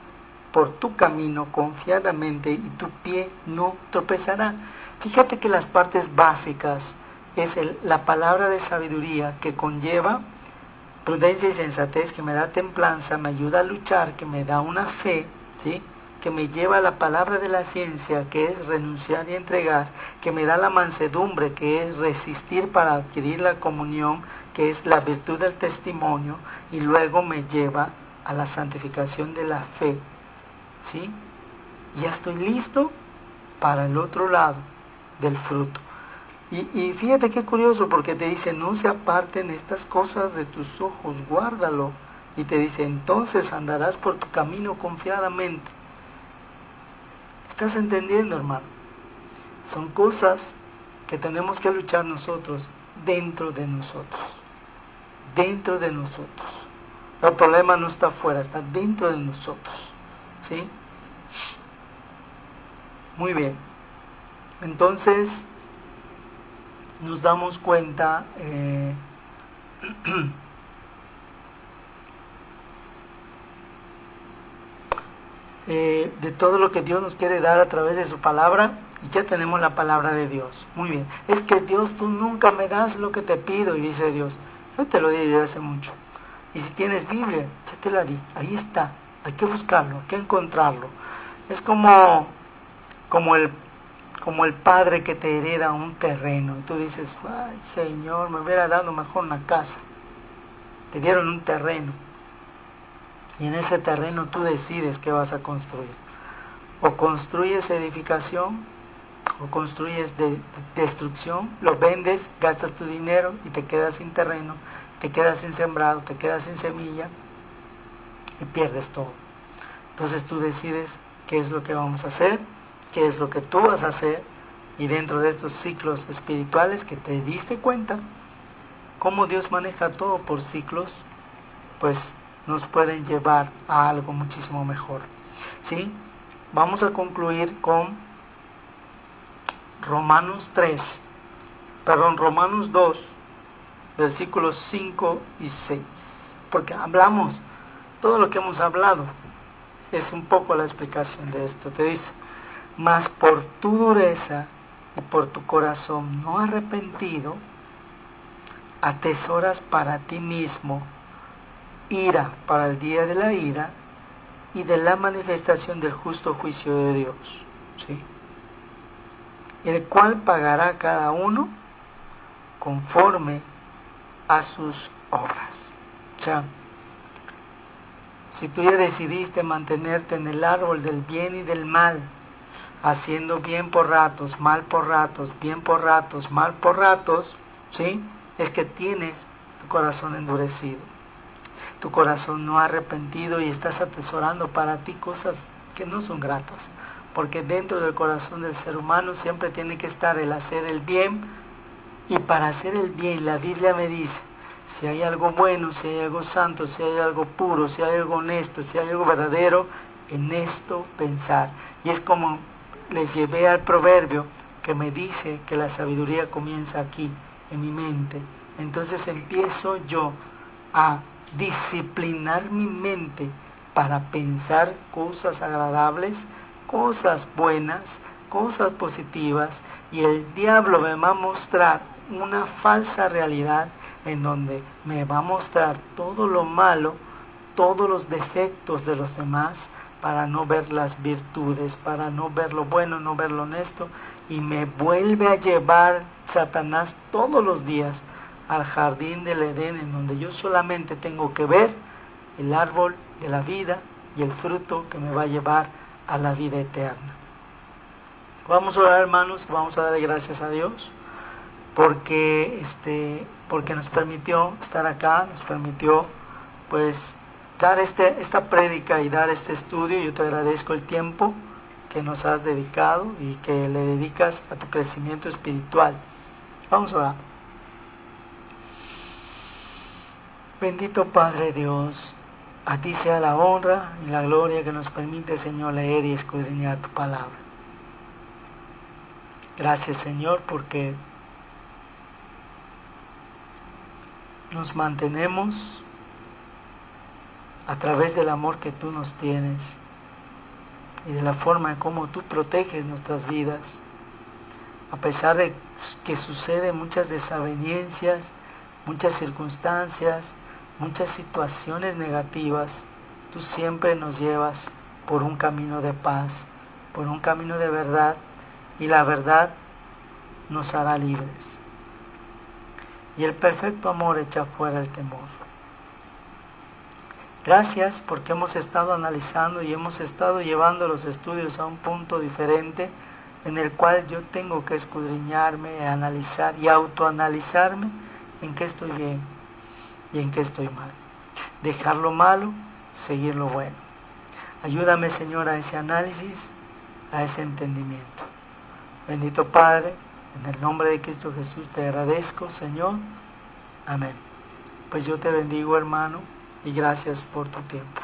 por tu camino confiadamente y tu pie no tropezará. Fíjate que las partes básicas es la palabra de sabiduría que conlleva prudencia y sensatez, que me da templanza, me ayuda a luchar, que me da una fe, ¿sí? Que me lleva a la palabra de la ciencia, que es renunciar y entregar, que me da la mansedumbre, que es resistir para adquirir la comunión, que es la virtud del testimonio, y luego me lleva a la santificación de la fe, ¿sí? Ya estoy listo para el otro lado del fruto. Y fíjate qué curioso, porque te dice, no se aparten estas cosas de tus ojos, guárdalo. Y te dice, entonces andarás por tu camino confiadamente. ¿Estás entendiendo, hermano? Son cosas que tenemos que luchar nosotros, dentro de nosotros. Dentro de nosotros. El problema no está afuera, está dentro de nosotros, ¿sí? Muy bien. Entonces nos damos cuenta de todo lo que Dios nos quiere dar a través de su palabra, y ya tenemos la palabra de Dios. Muy bien. Es que Dios, tú nunca me das lo que te pido, y dice Dios, yo te lo di desde hace mucho. Y si tienes Biblia, ya te la di, ahí está, hay que buscarlo, hay que encontrarlo. Es como el padre que te hereda un terreno, y tú dices, ay Señor, me hubiera dado mejor una casa. Te dieron un terreno, y en ese terreno tú decides qué vas a construir. O construyes edificación, o construyes destrucción, lo vendes, gastas tu dinero y te quedas sin terreno, te quedas sin sembrado, te quedas sin semilla y pierdes todo. Entonces tú decides qué es lo que vamos a hacer, qué es lo que tú vas a hacer, y dentro de estos ciclos espirituales que te diste cuenta, cómo Dios maneja todo por ciclos, pues nos pueden llevar a algo muchísimo mejor, ¿sí? Vamos a concluir con Romanos 2, versículos 5 y 6, porque hablamos, todo lo que hemos hablado es un poco la explicación de esto. Te dice, mas por tu dureza y por tu corazón no arrepentido, atesoras para ti mismo ira para el día de la ira y de la manifestación del justo juicio de Dios, ¿sí? El cual pagará a cada uno conforme a sus obras. O sea, si tú ya decidiste mantenerte en el árbol del bien y del mal, haciendo bien por ratos, mal por ratos, bien por ratos, mal por ratos, ¿sí? Es que tienes tu corazón endurecido, tu corazón no arrepentido, y estás atesorando para ti cosas que no son gratas, porque dentro del corazón del ser humano siempre tiene que estar el hacer el bien, y para hacer el bien la Biblia me dice, si hay algo bueno, si hay algo santo, si hay algo puro, si hay algo honesto, si hay algo verdadero, en esto pensar. Y es como les llevé al proverbio que me dice que la sabiduría comienza aquí, en mi mente, entonces empiezo yo a disciplinar mi mente para pensar cosas agradables, cosas buenas, cosas positivas, y el diablo me va a mostrar una falsa realidad en donde me va a mostrar todo lo malo, todos los defectos de los demás, para no ver las virtudes, para no ver lo bueno, no ver lo honesto, y me vuelve a llevar Satanás todos los días al jardín del Edén, en donde yo solamente tengo que ver el árbol de la vida y el fruto que me va a llevar a la vida eterna. Vamos a orar, hermanos, vamos a darle gracias a Dios porque nos permitió estar acá, nos permitió pues dar esta prédica y dar este estudio. Yo te agradezco el tiempo que nos has dedicado y que le dedicas a tu crecimiento espiritual. Vamos a orar. Bendito Padre Dios, a ti sea la honra y la gloria que nos permite, Señor, leer y escudriñar tu palabra. Gracias, Señor, porque nos mantenemos a través del amor que tú nos tienes y de la forma en cómo tú proteges nuestras vidas, a pesar de que suceden muchas desavenencias, muchas circunstancias, muchas situaciones negativas. Tú siempre nos llevas por un camino de paz, por un camino de verdad, y la verdad nos hará libres. Y el perfecto amor echa fuera el temor. Gracias porque hemos estado analizando y hemos estado llevando los estudios a un punto diferente, en el cual yo tengo que escudriñarme, analizar y autoanalizarme en qué estoy bien y en qué estoy mal. Dejar lo malo, seguir lo bueno. Ayúdame, Señor, a ese análisis, a ese entendimiento. Bendito Padre, en el nombre de Cristo Jesús te agradezco, Señor. Amén. Pues yo te bendigo, hermano, y gracias por tu tiempo.